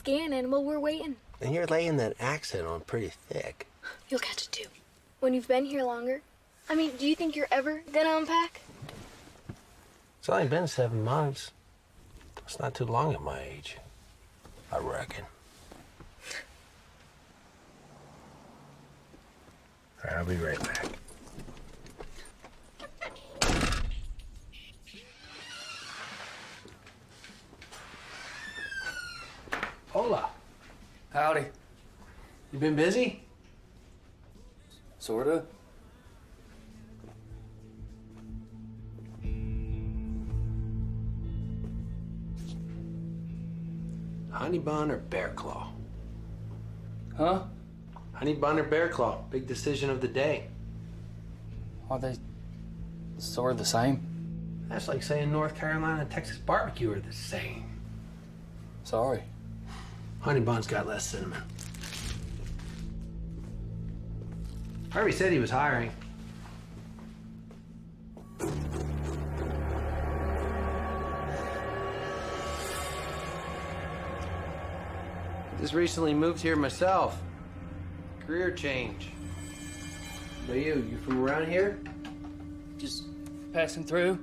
scanning while we're waiting. And you're laying that accent on pretty thick. You'll catch it too. When you've been here longer. I mean, do you think you're ever gonna unpack? It's only been 7 months. It's not too long at my age, I reckon. All right, I'll be right back. Hola. Howdy. You been busy? Sorta. Honey bun or bear claw? Huh? Honey bun or bear claw? Big decision of the day. Are they sort of the same? That's like saying North Carolina and Texas barbecue are the same. Sorry. Honey bun's got less cinnamon. Harvey said he was hiring. Just recently moved here myself. Career change. What about you? You from around here? Just passing through.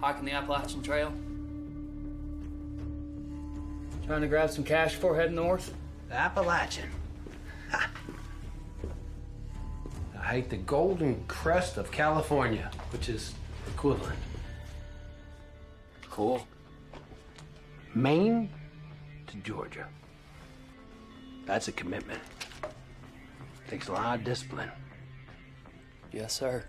Hiking the Appalachian Trail. Trying to grab some cash before heading north. The Appalachian. Ha. I hike the Golden Crest of California, which is equivalent. Cool. Maine to Georgia. That's a commitment. Takes a lot of discipline. Yes, sir.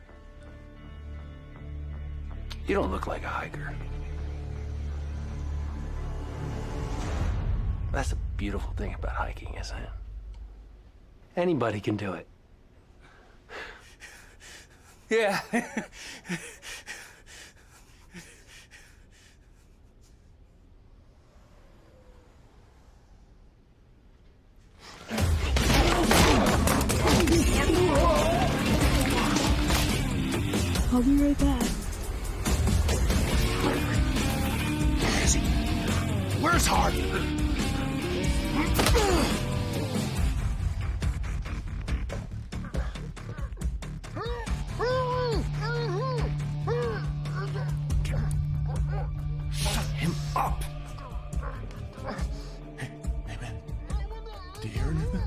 You don't look like a hiker. That's the beautiful thing about hiking, isn't it? Anybody can do it. Yeah. I'll be right back. Where is he? Where's Harvey? Shut him up! Hey, man. Do you hear anything?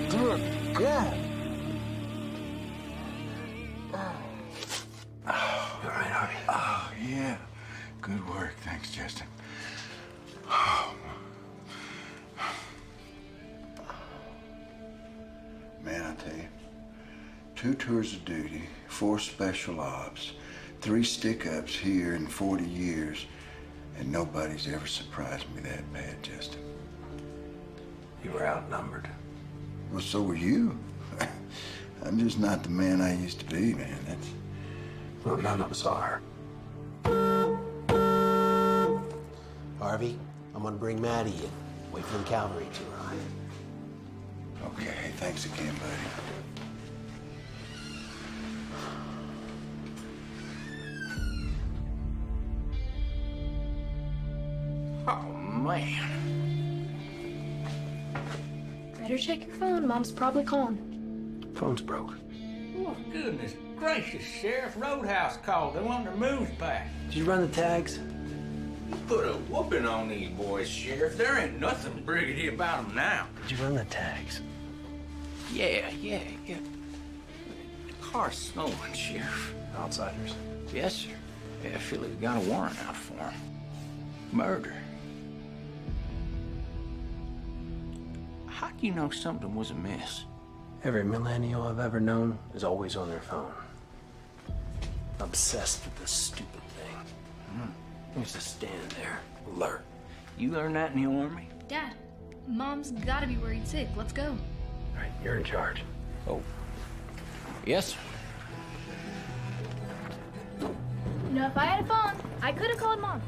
Good girl. You all right, Harvey? Oh, yeah. Good work. Thanks, Justin. Oh. Man, I tell you, 2 tours of duty, 4 special ops, 3 stick-ups here in 40 years, and nobody's ever surprised me that bad, Justin. You were outnumbered. Well, so were you. I'm just not the man I used to be, man. That's... Well, none of us are. Harvey, I'm gonna bring Maddie in. Wait for the cavalry to arrive. Okay, thanks again, buddy. Oh, man. Better check your phone. Mom's probably calling. Phone's broke. Oh, goodness gracious, Sheriff. Roadhouse called. They want their moves back. Did you run the tags? You put a whooping on these boys, Sheriff. There ain't nothing briggity about them now. Did you run the tags? Yeah. The car's snowing, Sheriff. Outsiders. Yes, sir. Yeah, I feel like we got a warrant out for him. Murder. How do you know something was amiss? Every millennial I've ever known is always on their phone. Obsessed with this stupid thing. I used to stand there, alert. You learned that in the army? Dad, Mom's gotta be worried sick. Let's go. All right, you're in charge. Oh. Yes? You know, if I had a phone, I could have called Mom.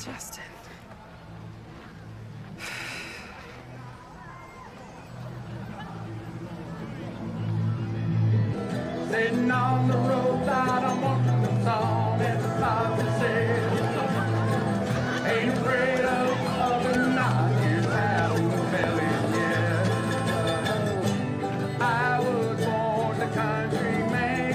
Justin. Sitting on the roadside, I'm walking the song, and the song that says, ain't afraid of other knockers out in the belly, yeah. I was born a country man.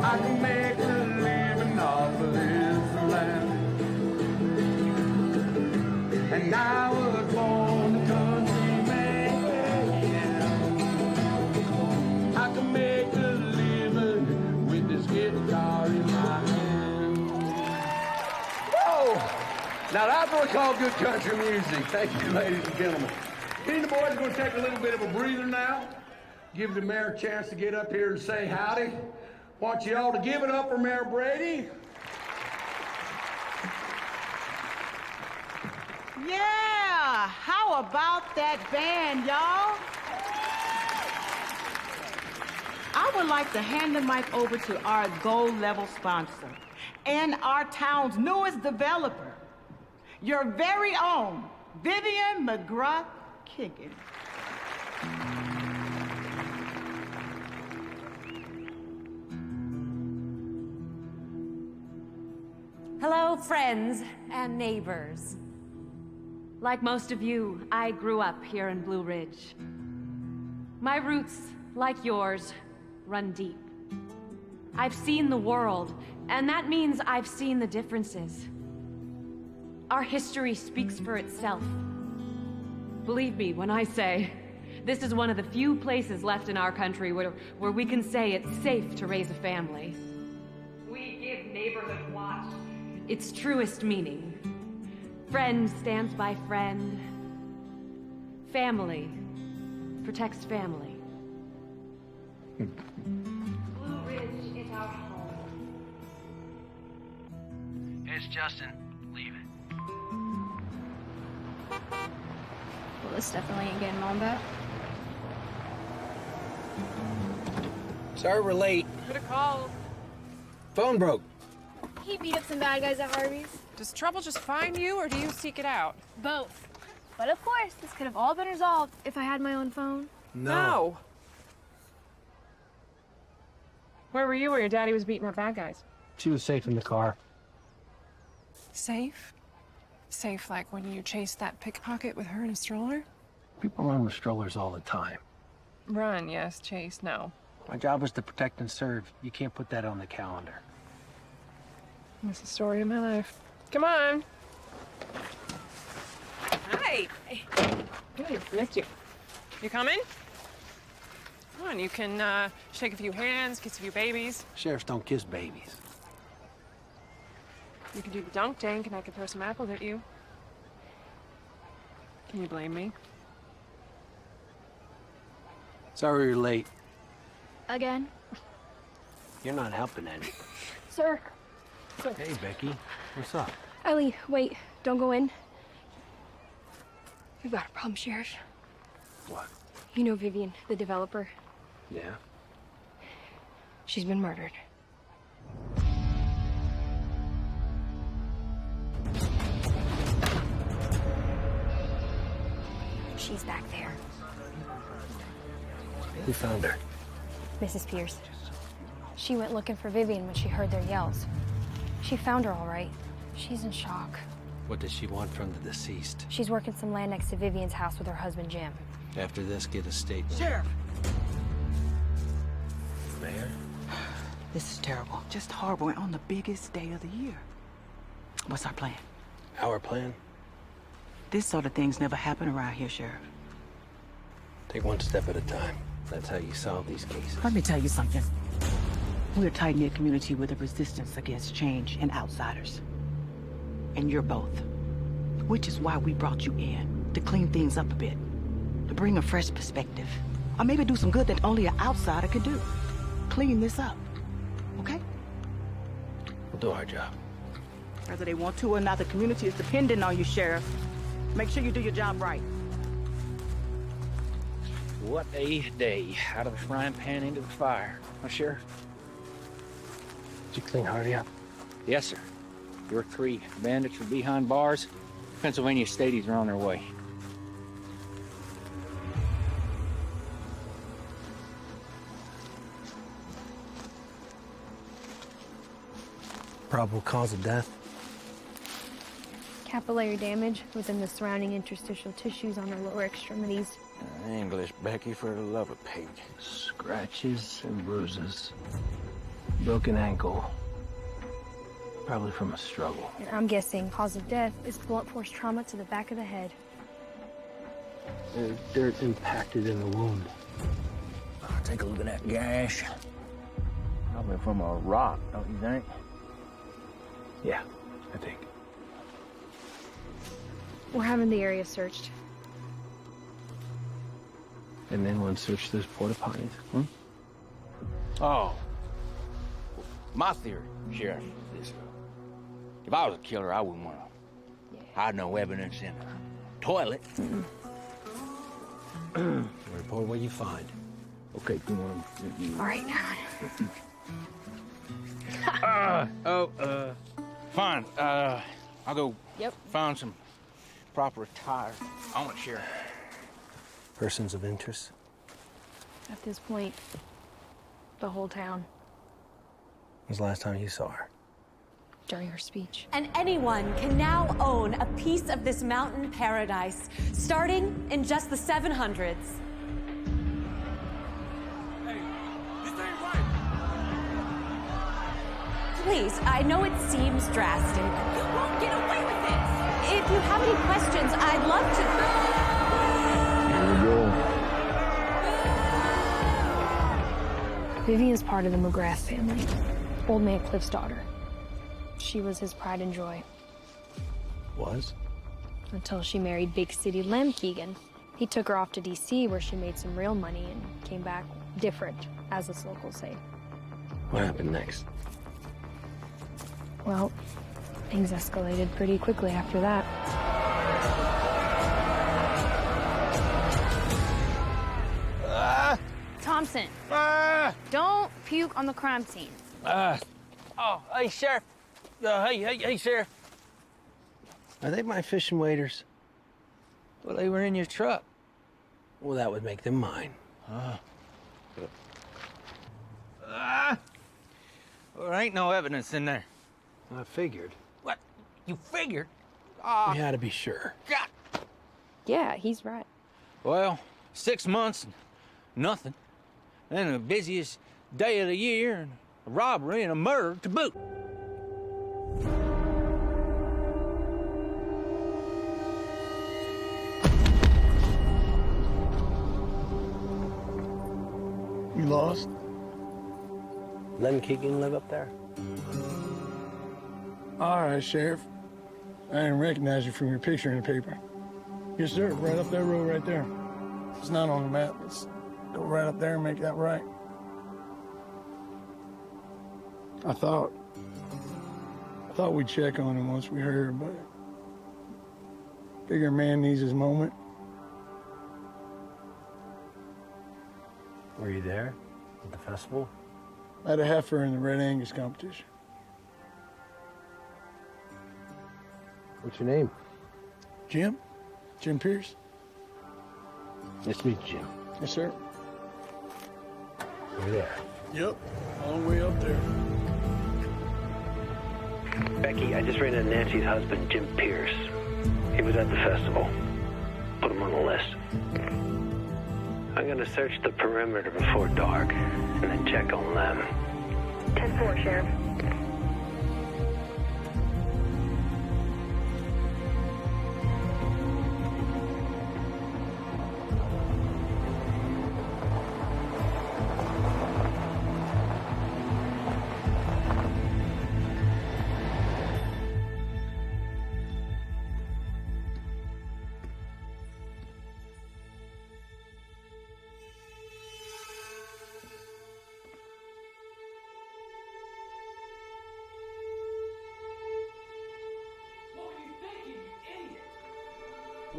I can make a living off of this land. And I was born a country man. I can make a living with this guitar in my hand. Whoa! Now that's what we call good country music. Thank you, ladies and gentlemen. Me and the boys are going to take a little bit of a breather now. Give the mayor a chance to get up here and say howdy. Want you all to give it up for Mayor Brady. Yeah, how about that band, y'all? I would like to hand the mic over to our gold level sponsor and our town's newest developer, your very own Vivian McGrath Kiggin. Hello, friends and neighbors. Like most of you, I grew up here in Blue Ridge. My roots, like yours, run deep. I've seen the world, and that means I've seen the differences. Our history speaks for itself. Believe me when I say, this is one of the few places left in our country where we can say it's safe to raise a family. We give Neighborhood Watch its truest meaning. Friend stands by friend. Family protects family. Blue Ridge is our home. It's Justin. Leave it. Well, this definitely ain't getting Mom back. Sorry we're late. Could have called. Phone broke. He beat up some bad guys at Harvey's. Does trouble just find you, or do you seek it out? Both. But of course, this could have all been resolved if I had my own phone. No. Where were you when your daddy was beating up bad guys? She was safe in the car. Safe? Safe like when you chased that pickpocket with her in a stroller? People run with strollers all the time. Run, yes. Chase, no. My job was to protect and serve. You can't put that on the calendar. That's the story of my life. Come on. Hi. Hey, missed you. You coming? Come on, you can shake a few hands, kiss a few babies. Sheriffs don't kiss babies. You can do the dunk tank and I can throw some apples at you. Can you blame me? Sorry you're late. Again? You're not helping any. Sir. Hey, Becky. What's up? Eileen, wait. Don't go in. We've got a problem, Sheriff. What? You know Vivian, the developer. Yeah? She's been murdered. She's back there. Who found her? Mrs. Pierce. She went looking for Vivian when she heard their yells. She found her all right. She's in shock. What does she want from the deceased? She's working some land next to Vivian's house with her husband, Jim. After this, get a statement. Sheriff! Mayor? This is terrible. Just horrible and on the biggest day of the year. What's our plan? Our plan? This sort of things never happen around here, Sheriff. Take one step at a time. That's how you solve these cases. Let me tell you something. We're a tight-knit community with a resistance against change and outsiders. and you're both. Which is why we brought you in, to clean things up a bit, to bring a fresh perspective. Or maybe do some good that only an outsider could do. Clean this up, okay? We'll do our job. Whether they want to or not, the community is dependent on you, Sheriff. Make sure you do your job right. What a day. Out of the frying pan into the fire. Huh, Sheriff? Did you clean Hardy up? Yes, sir. Your 3 bandits are behind bars. Pennsylvania Stadies are on their way. Probable cause of death? Capillary damage within the surrounding interstitial tissues on the lower extremities. English, Becky, for the love of Pete. Scratches and bruises. Broken ankle. Probably from a struggle. And I'm guessing cause of death is blunt force trauma to the back of the head. There's dirt impacted in the wound. Take a look at that gash. Probably from a rock, don't you think? Yeah, I think. We're having the area searched. And then one search those porta potties. Oh. My theory, Sheriff, is if I was a killer, I wouldn't want to hide no evidence in a toilet. Report what you find. Okay, come on. All right. Fine. I'll go find some proper attire. I want to share. Persons of interest? At this point, the whole town. When was the last time you saw her? During her speech. And anyone can now own a piece of this mountain paradise, starting in just the 700s. Please, I know it seems drastic. You won't get away with this! If you have any questions, I'd love to... Vivian's part of the McGrath family. Old man Cliff's daughter. She was his pride and joy. Was? Until she married big city Lem Keegan. He took her off to D.C. where she made some real money and came back different, as us locals say. What happened next? Well, things escalated pretty quickly after that. Thompson, don't puke on the crime scene. Oh, hey, Sheriff. Hey, Sheriff. Are they my fishing waders? Well, they were in your truck. Well, that would make them mine. There ain't no evidence in there. I figured. What? You figured? We had to be sure. God. Yeah, he's right. Well, 6 months, nothing. Then the busiest day of the year, and a robbery and a murder to boot. You lost? Len Keegan live up there? All right, Sheriff. I didn't recognize you from your picture in the paper. Yes, sir, right up that road right there. It's not on the map. Let's go right up there and make that right. I thought we'd check on him once we heard, but figure a man needs his moment. Were you there at the festival? I had a heifer in the Red Angus competition. What's your name? Jim? Jim Pierce? Nice to meet you, Jim. Yes, sir. Over there. Yep, all the way up there. Becky, I just ran into Nancy's husband, Jim Pierce. He was at the festival. Put him on the list. I'm gonna search the perimeter before dark, and then check on them. 10-4, Sheriff.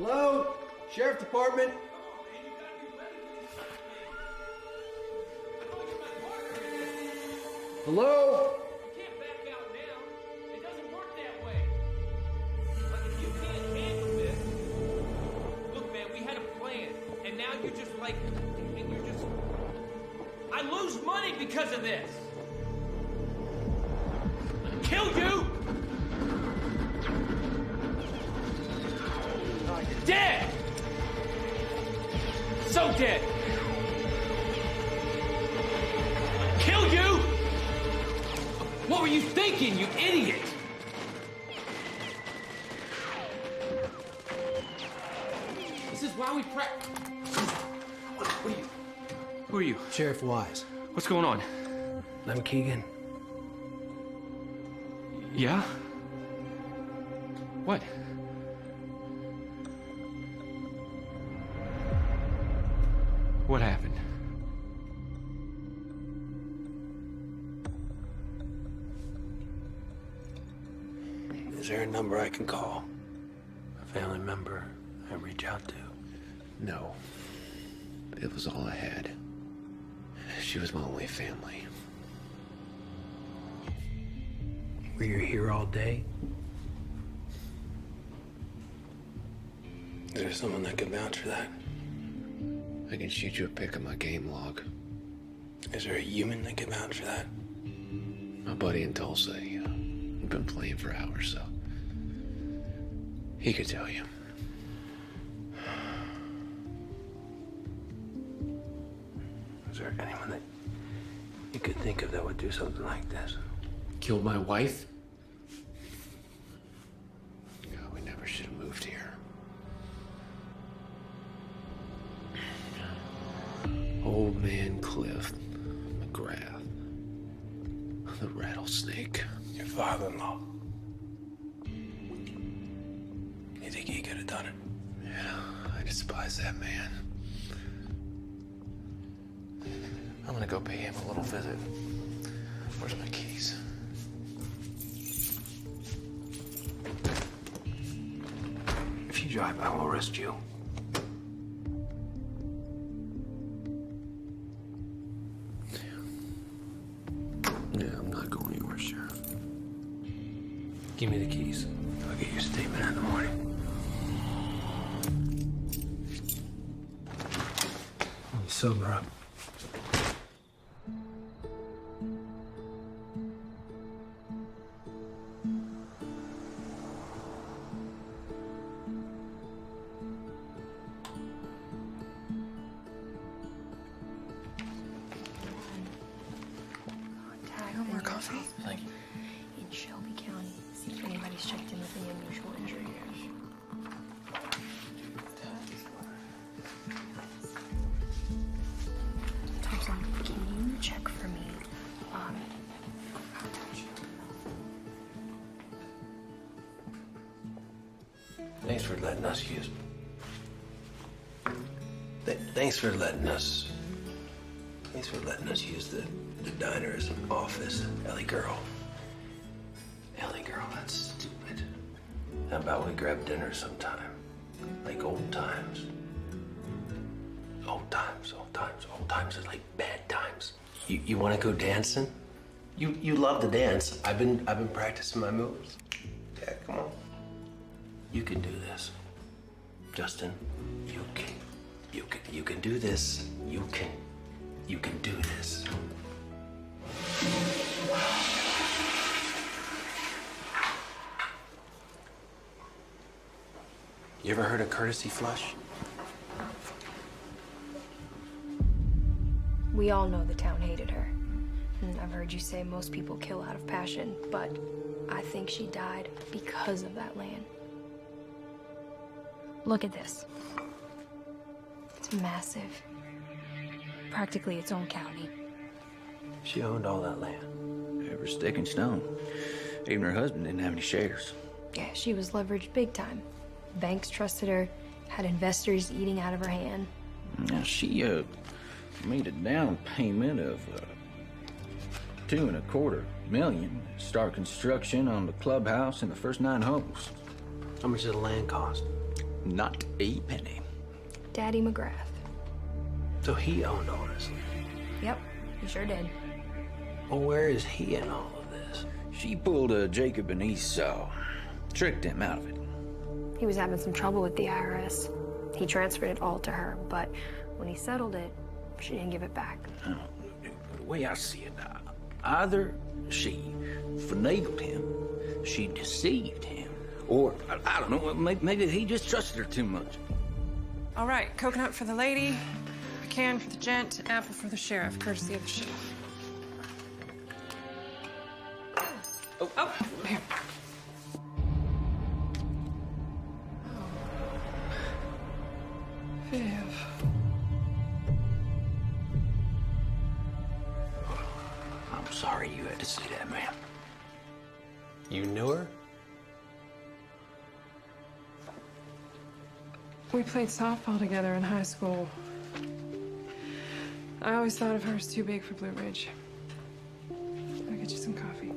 Hello? Sheriff Department? Hello? You can't back out now. It doesn't work that way. Like, if you can't handle this... Look, man, we had a plan. And now you're just like... And you're just... I lose money because of this. Kill you! Oh, you're dead! So dead! Kill you! What were you thinking, you idiot? This is why we What are you? Who are you? Sheriff Wise. What's going on? Lem Keegan. Yeah? What? What happened? Is there a number I can call? A family member I reach out to? No. It was all I had. She was my only family. Were you here all day? Is there someone that could vouch for that? I can shoot you a pic of my game log. Is there a human that could vouch for that? My buddy in Tulsa, we've been playing for hours, so he could tell you. Is there anyone that you could think of that would do something like this? Killed my wife? God, we never should have moved here. Old man Cliff McGrath. The rattlesnake. Your father-in-law. You think he could have done it? Yeah, I despise that man. I'm gonna go pay him a little visit. Where's my keys? If you drive, I will arrest you. Yeah, I'm not going anywhere, Sheriff. Give me the keys. I'll get your statement in the morning. Sober up. More coffee. Thank you. In Shelby County, see if anybody's checked in with any unusual injury. Thompson, can you check for me? Thanks for letting us use. Thanks for letting us use the diner as an office. Ellie girl, that's stupid. How about we grab dinner sometime? Like old times. Old times is like bad times. You want to go dancing? You love to dance. I've been practicing my moves. Yeah, come on. You can do this, Justin. You can do this. You can do this. You ever heard of courtesy flush? We all know the town hated her. And I've heard you say most people kill out of passion, but I think she died because of that land. Look at this. It's massive. Practically its own county. She owned all that land. Every stick and stone. Even her husband didn't have any shares. Yeah, she was leveraged big time. Banks trusted her, had investors eating out of her hand. Now, she made a down payment of $2.25 million to start construction on the clubhouse and the first 9 holes. How much did the land cost? Not a penny. Daddy McGrath. So he owned all this. Yep, he sure did. Well, where is he in all of this? She pulled a Jacob and Esau. Tricked him out of it. He was having some trouble with the IRS. He transferred it all to her, but when he settled it, she didn't give it back. Oh, the way I see it, either she finagled him, she deceived him, or, I don't know, maybe he just trusted her too much. All right, coconut for the lady, pecan for the gent, apple for the sheriff, courtesy of the sheriff. Oh, here. Viv. I'm sorry you had to see that, man. You knew her? We played softball together in high school. I always thought of her as too big for Blue Ridge. I'll get you some coffee.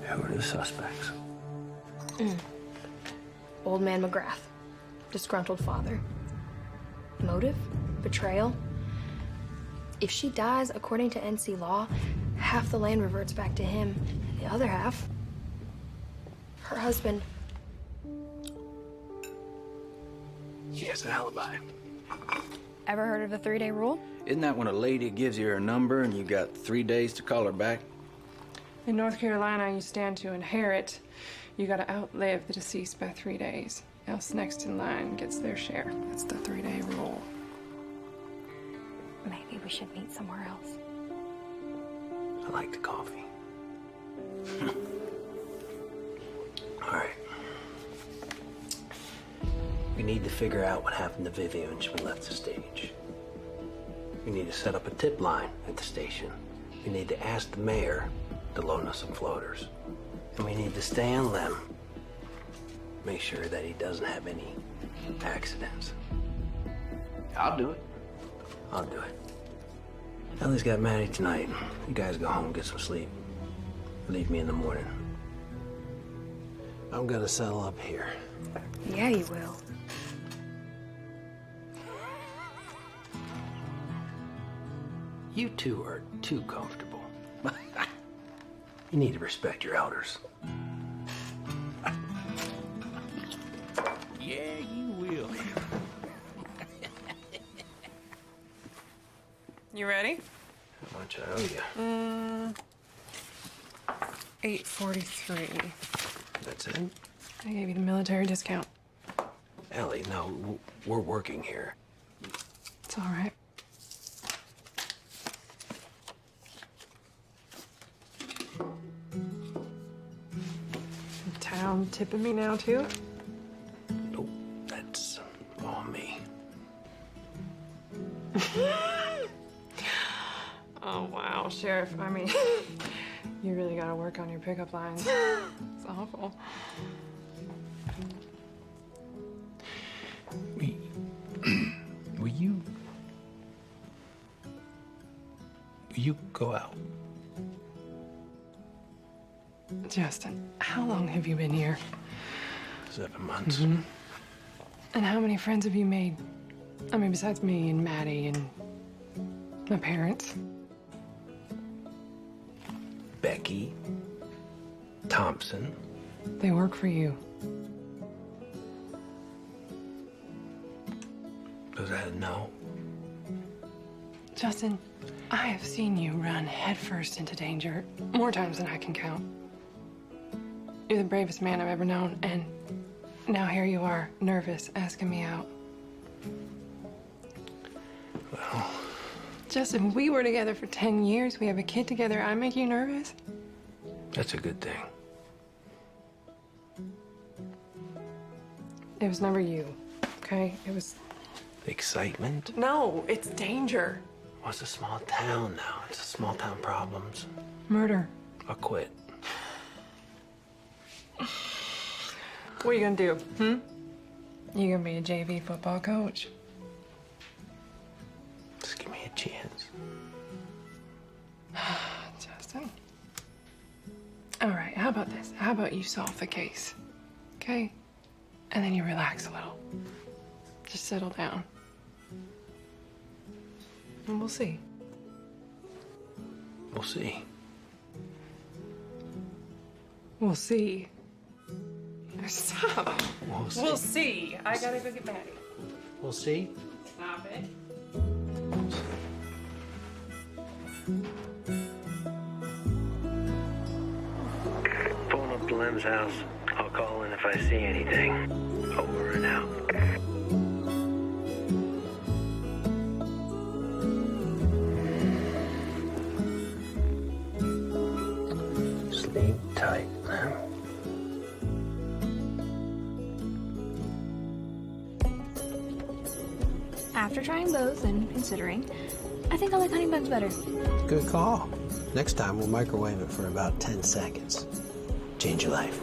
Who are the suspects? Old man McGrath. Disgruntled father. Motive? Betrayal? If she dies, according to NC law, half the land reverts back to him, and the other half, her husband. She has an alibi. Ever heard of the 3-day rule? Isn't that when a lady gives you her number and you got 3 days to call her back? In North Carolina, you stand to inherit. You gotta outlive the deceased by 3 days, else next in line gets their share. That's the 3-day rule. Maybe we should meet somewhere else. I like the coffee. All right. We need to figure out what happened to Vivian when she left the stage. We need to set up a tip line at the station. We need to ask the mayor to loan us some floaters. And we need to stay on Lem. Make sure that he doesn't have any accidents. I'll do it. I'll do it. Ellie's got Maddie tonight. You guys go home, get some sleep. Leave me in the morning. I'm gonna settle up here. Yeah, you will. You two are too comfortable. You need to respect your elders. Yeah, you will. You ready? How much I owe you? $8.43. That's it? I gave you the military discount. Ellie, no, we're working here. It's all right. The town tipping me now, too? Nope, that's all me. Oh, wow, Sheriff. I mean, you really gotta work on your pickup lines. It's awful. Will you go out? Justin, how long have you been here? 7 months. And how many friends have you made? I mean, besides me and Maddie and my parents. Becky, Thompson. They work for you. Was that a no? Justin, I have seen you run headfirst into danger more times than I can count. You're the bravest man I've ever known, and now here you are, nervous, asking me out. Well... Justin, we were together for 10 years. We have a kid together. I make you nervous? That's a good thing. It was never you, okay? It was... Excitement? No, it's danger. Well, it's a small town now. It's a small town problems. Murder. I'll quit. What are you gonna do, You gonna be a JV football coach? Just give me a chance. Justin. All right, how about this? How about you solve the case, okay? And then you relax a little. Just settle down. And we'll see. We'll see. We'll see. Stop. We'll see. We'll see. I gotta go get Maddie. We'll see. Stop it. Pulling up to Lem's house. I'll call in if I see anything. Over and out. Sleep tight, Lem. After trying both and considering, I think I like honey buns better. Good call. Next time we'll microwave it for about 10 seconds. Change your life.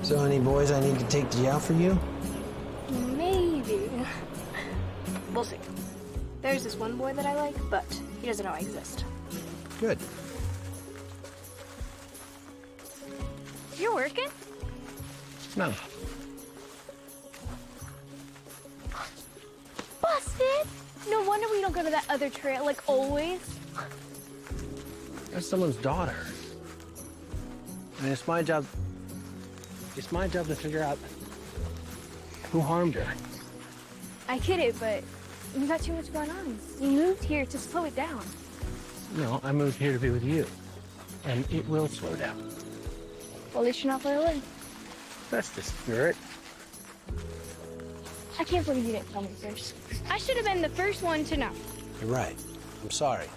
So any boys I need to take to jail for you? Maybe. We'll see. There's this one boy that I like, but he doesn't know I exist. Good. You're working? No. Busted! No wonder we don't go to that other trail like always. That's someone's daughter. And it's my job to figure out who harmed her. I get it, but we got too much going on. You moved here to slow it down. No, I moved here to be with you. And it will slow down. Well, at least you're not far away. That's the spirit. I can't believe you didn't tell me first. I should have been the first one to know. You're right. I'm sorry.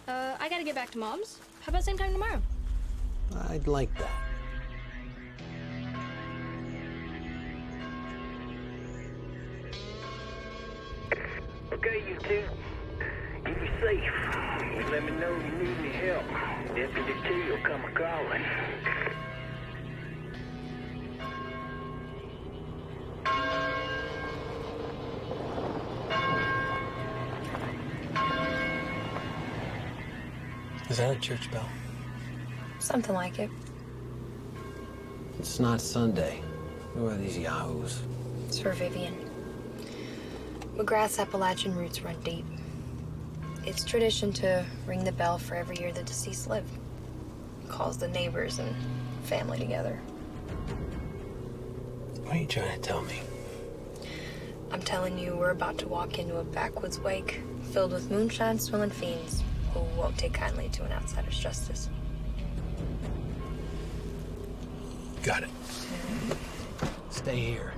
I gotta get back to Mom's. How about same time tomorrow? I'd like that. Okay, you two. You be safe. You let me know you need any help. Deputy 2 will come a-calling. Is that a church bell? Something like it. It's not Sunday. Who are these yahoos? It's for Vivian. McGrath's Appalachian roots run deep. It's tradition to ring the bell for every year the deceased lived. Calls the neighbors and family together. What are you trying to tell me? I'm telling you, we're about to walk into a backwoods wake filled with moonshine-swilling fiends who won't take kindly to an outsider's justice. Got it. Stay here.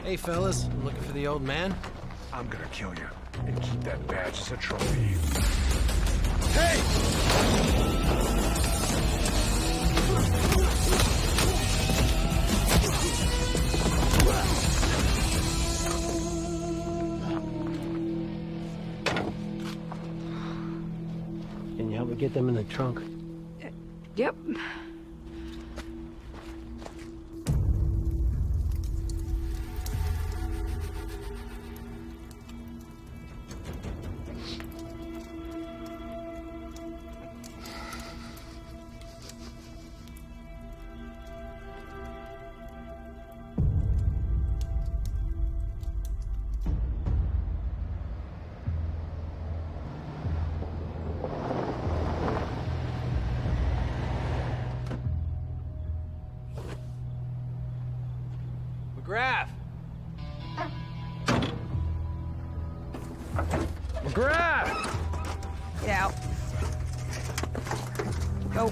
Hey, fellas, I'm looking for the old man. I'm gonna kill you and keep that badge as a trophy. Can you help me get them in the trunk? Yep. McGrath! McGrath! Get out. Go.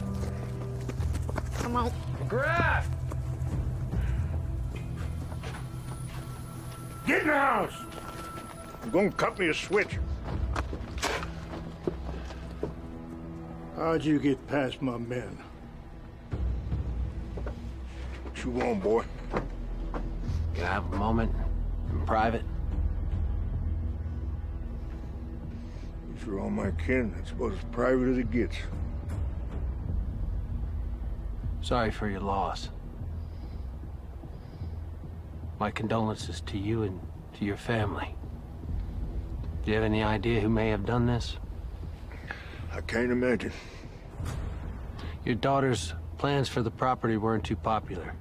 Come on. McGrath! Get in the house! You're gonna cut me a switch. How'd you get past my men? What you want, boy? Can I have a moment in private? These are all my kin. That's about as private as it gets. Sorry for your loss. My condolences to you and to your family. Do you have any idea who may have done this? I can't imagine. Your daughter's plans for the property weren't too popular.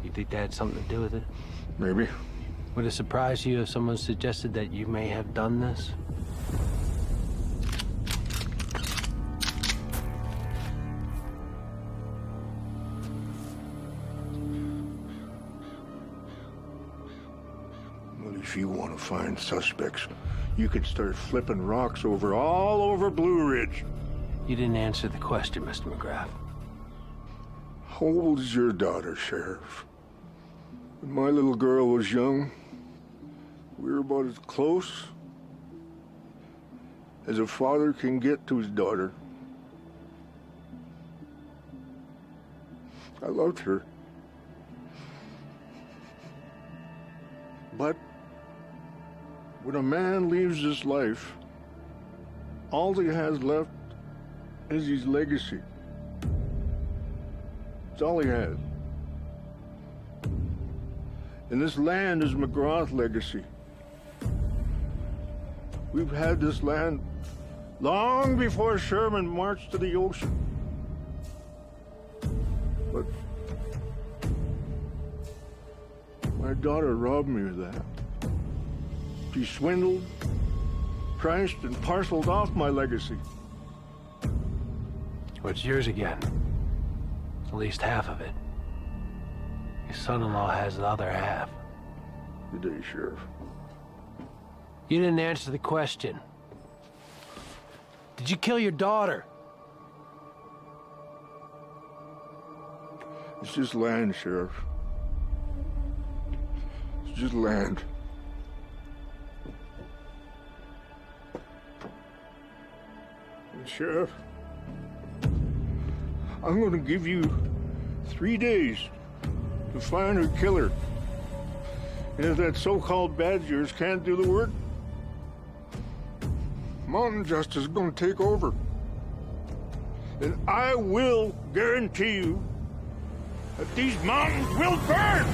You think that had something to do with it? Maybe. Would it surprise you if someone suggested that you may have done this? Well, if you want to find suspects, you can start flipping rocks all over Blue Ridge. You didn't answer the question, Mr. McGrath. How old is your daughter, Sheriff? When my little girl was young, we were about as close as a father can get to his daughter. I loved her. But when a man leaves this life, all he has left is his legacy. It's all he has. And this land is McGraw's legacy. We've had this land long before Sherman marched to the ocean. But my daughter robbed me of that. She swindled, priced, and parceled off my legacy. What's yours again? At least half of it. Your son-in-law has the other half. Good day, Sheriff. You didn't answer the question. Did you kill your daughter? It's just land, Sheriff. It's just land. And Sheriff, I'm going to give you 3 days to find her killer. And if that so-called bad of yours can't do the work, mountain justice is going to take over. And I will guarantee you that these mountains will burn!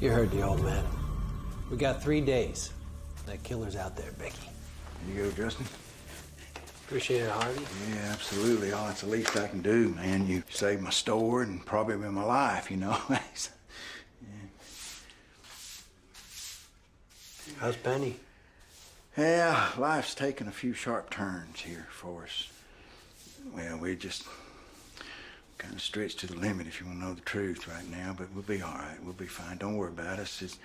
You heard the old man. We got 3 days. That killer's out there, Becky. You go, Justin. Appreciate it, Harvey. Yeah, absolutely. Oh, it's the least I can do, man. You saved my store and probably my life, you know. How's Penny? Yeah, life's taken a few sharp turns here for us. Well, we're just kind of stretched to the limit, if you want to know the truth right now, but we'll be all right. We'll be fine. Don't worry about us. It's,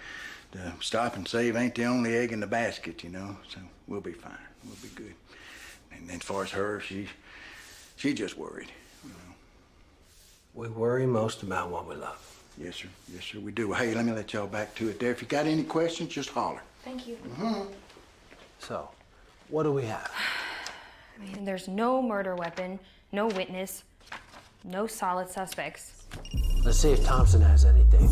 the stop and save ain't the only egg in the basket, you know, so we'll be fine. We'll be good. And as far as her, she just worried, you know. We worry most about what we love. Yes, sir. Yes, sir, we do. Hey, let me let y'all back to it there. If you got any questions, just holler. Thank you. So, what do we have? I mean, there's no murder weapon, no witness, no solid suspects. Let's see if Thompson has anything.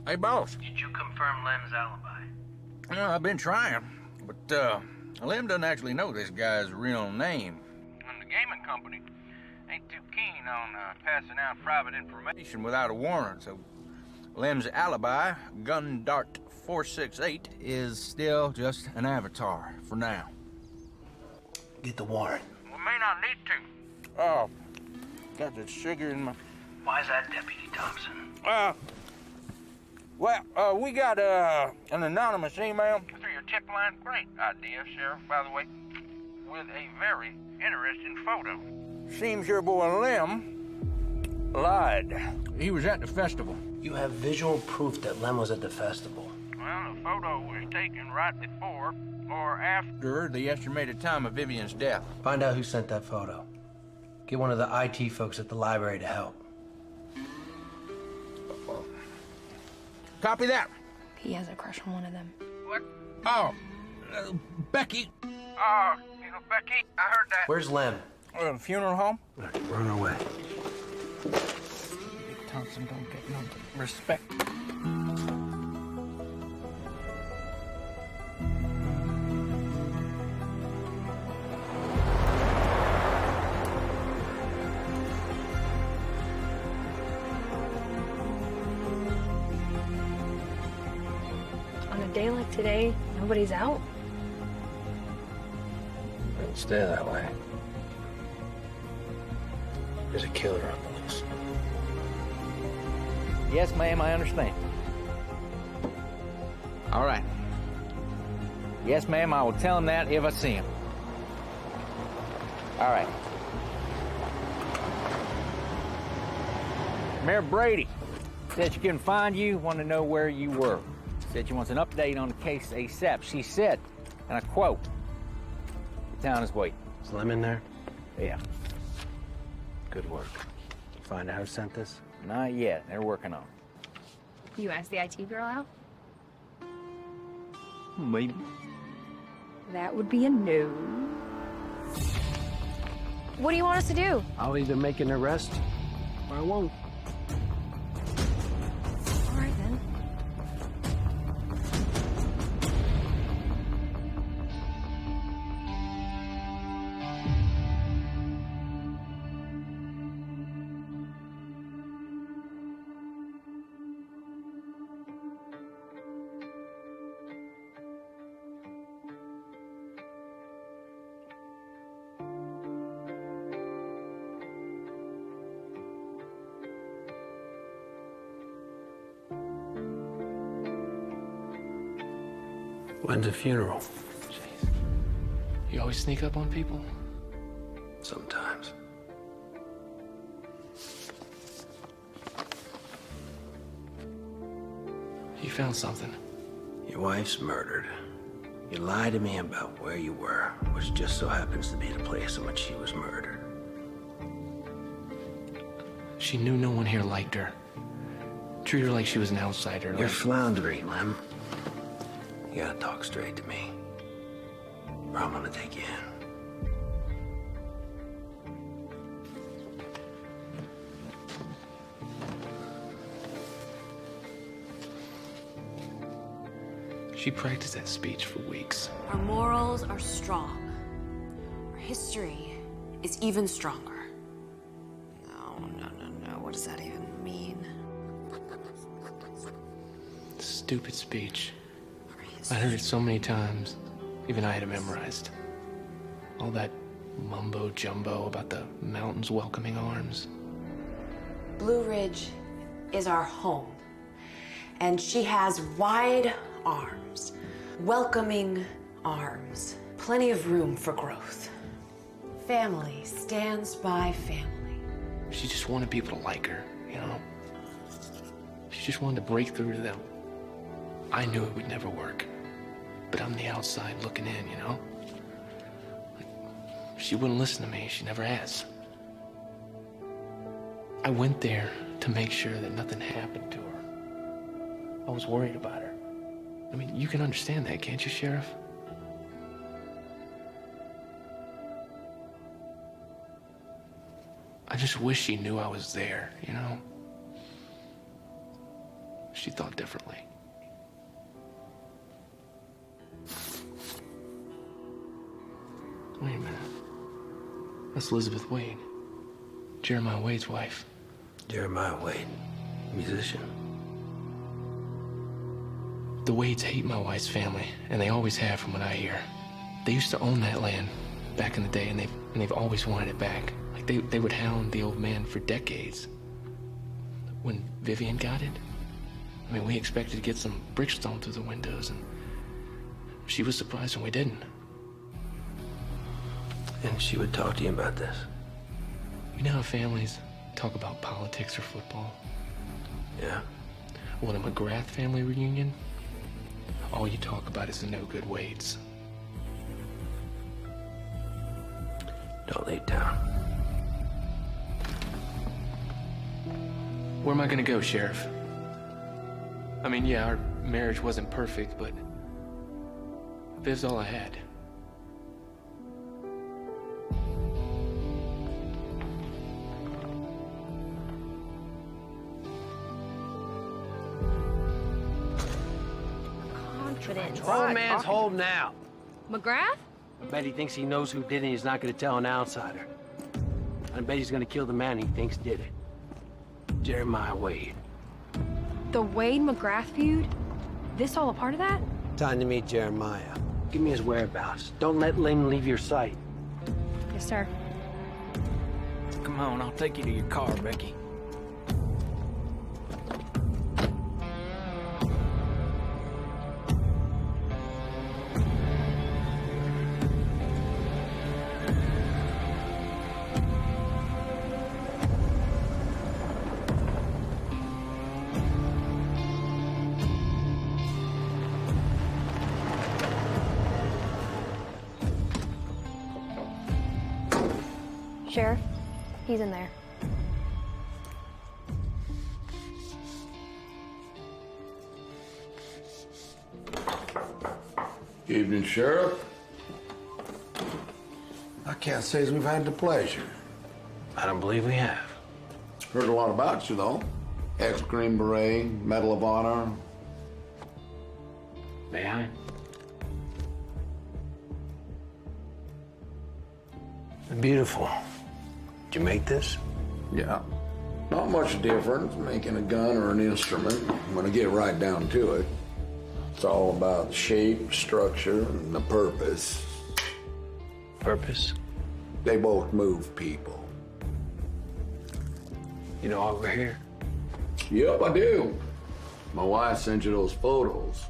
Hey, boss. Did you confirm Lem's alibi? Well, I've been trying, but Lem doesn't actually know this guy's real name. And the gaming company ain't too keen on passing out private information Without a warrant, so Lem's alibi, Gun Dart 468, is still just an avatar for now. Get the warrant. We may not need to. Oh, got the sugar in my... Why's that, Deputy Thompson? We got an anonymous email. Through your tip line? Great idea, Sheriff, by the way. With a very interesting photo. Seems your boy Lem lied. He was at the festival. You have visual proof that Lem was at the festival. Well, the photo was taken right before or after the estimated time of Vivian's death. Find out who sent that photo. Get one of the IT folks at the library to help. Copy that. He has a crush on one of them. What? Oh, Becky. Becky, I heard that. Where's Lem? The funeral home? Run away. Thompson don't get no respect. day like today, nobody's out. It'll stay that way. There's a killer on the loose. Yes, ma'am, I understand. All right. Yes, ma'am, I will tell him that if I see him. All right. Mayor Brady said she couldn't find you, wanted to know where you were. Said she wants an update on the case ASAP. She said, and I quote, "The town is waiting." Slim in there? Yeah. Good work. Find out who sent this? Not yet. They're working on it. You asked the IT girl out? Maybe. That would be a no. What do you want us to do? I'll either make an arrest or I won't. All right, then. When's the funeral? You always sneak up on people? Sometimes. You found something. Your wife's murdered. You lied to me about where you were, which just so happens to be the place in which she was murdered. She knew no one here liked her. Treat her like she was an outsider. You're floundering, Lem. You gotta talk straight to me, or I'm gonna take you in. She practiced that speech for weeks. Our morals are strong. Our history is even stronger. No. What does that even mean? Stupid speech. I heard it so many times, even I had it memorized. All that mumbo-jumbo about the mountains welcoming arms. Blue Ridge is our home. And she has wide arms, welcoming arms, plenty of room for growth. Family stands by family. She just wanted people to like her, you know? She just wanted to break through to them. I knew it would never work. But I'm the outside looking in, you know? She wouldn't listen to me. She never has. I went there to make sure that nothing happened to her. I was worried about her. I mean, you can understand that, can't you, Sheriff? I just wish she knew I was there, you know? She thought differently. Wait a minute. That's Elizabeth Wade. Jeremiah Wade's wife. Jeremiah Wade, musician. The Wades hate my wife's family, and they always have from what I hear. They used to own that land back in the day, and they've always wanted it back. Like they would hound the old man for decades. When Vivian got it, I mean, we expected to get some brickstone through the windows, and she was surprised when we didn't. And she would talk to you about this? You know how families talk about politics or football? Yeah. Well, in a McGrath family reunion, all you talk about is the no-good Wades. Don't lay down. Where am I gonna go, Sheriff? I mean, yeah, our marriage wasn't perfect, but Viv's all I had. Confidence. Grown man's holding out. McGrath? I bet he thinks he knows who did it and he's not gonna tell an outsider. I bet he's gonna kill the man he thinks did it. Jeremiah Wade. The Wade-McGrath feud? This all a part of that? Time to meet Jeremiah. Give me his whereabouts. Don't let Lynn leave your sight. Yes, sir. Come on, I'll take you to your car, Becky. Sheriff, he's in there. Evening, Sheriff. I can't say as we've had the pleasure. I don't believe we have. Heard a lot about you, though. Ex-Green Beret, Medal of Honor. May I? Beautiful. Did you make this? Yeah. Not much difference making a gun or an instrument when I get right down to it. It's all about the shape, structure, and the purpose. Purpose? They both move people. You know why we're here? Yep, I do. My wife sent you those photos.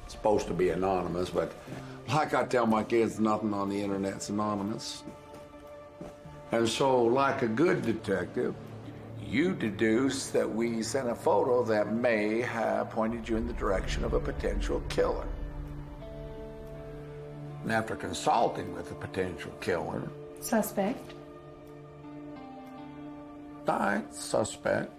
It's supposed to be anonymous, but like I tell my kids, nothing on the internet's anonymous. And so, like a good detective, you deduce that we sent a photo that may have pointed you in the direction of a potential killer. And after consulting with the potential killer... Suspect? Suspect.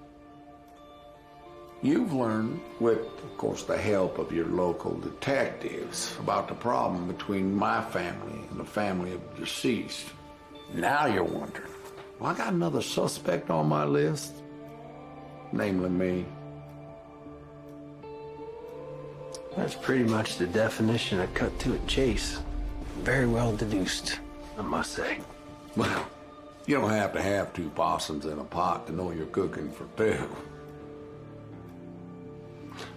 You've learned, with, of course, the help of your local detectives, about the problem between my family and the family of the deceased. Now you're wondering, well, I got another suspect on my list, namely me. That's pretty much the definition of cut to a chase. Very well deduced, I must say. Well, you don't have to have two possums in a pot to know you're cooking for two.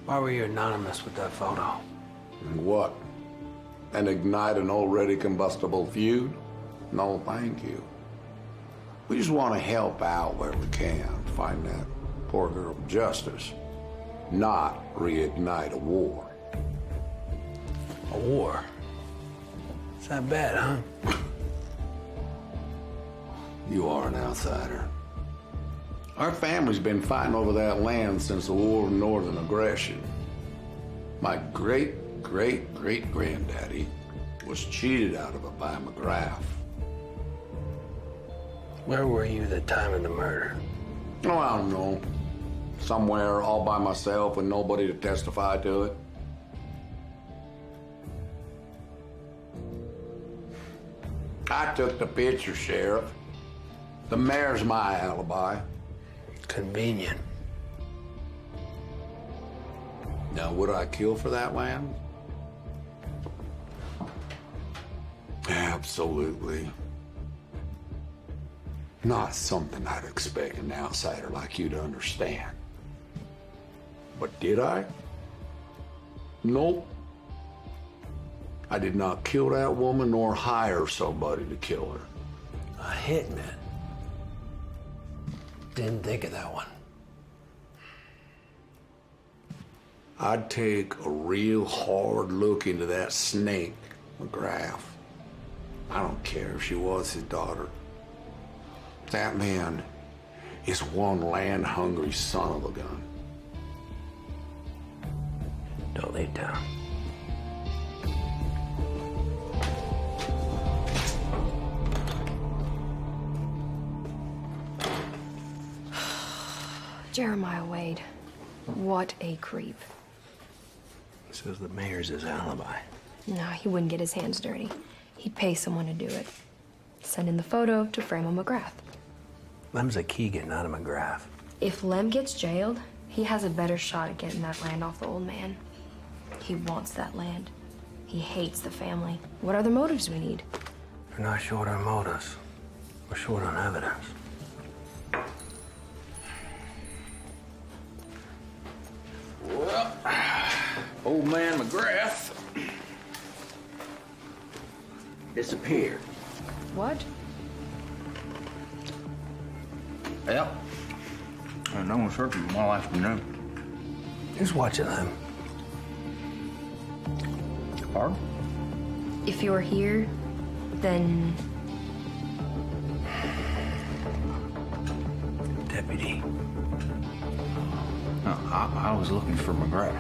Why were you anonymous with that photo? What? And ignite an already combustible feud? No, thank you. We just want to help out where we can, find that poor girl justice, not reignite a war. A war? It's that bad, huh? You are an outsider. Our family's been fighting over that land since the War of Northern Aggression. My great-great-great-granddaddy was cheated out of it by McGrath. Where were you the time of the murder? Oh, I don't know. Somewhere all by myself with nobody to testify to it. I took the picture, Sheriff. The mayor's my alibi. Convenient. Now, would I kill for that land? Absolutely. Not something I'd expect an outsider like you to understand. But did I? Nope. I did not kill that woman nor hire somebody to kill her. A hitman. Didn't think of that one. I'd take a real hard look into that snake, McGrath. I don't care if she was his daughter. That man is one land-hungry son of a gun. Don't lay down. Jeremiah Wade. What a creep. Says the mayor's his alibi. No, he wouldn't get his hands dirty. He'd pay someone to do it. Send in the photo to frame a McGrath. Lem's a Keegan, not a McGrath. If Lem gets jailed, he has a better shot at getting that land off the old man. He wants that land. He hates the family. What other motives do we need? We're not short on motives. We're short on evidence. Well, old man McGrath disappeared. What? Well, no one's heard from him all afternoon. Who's watching them? Pardon? If you're here, then... Deputy. No, I was looking for McGrath.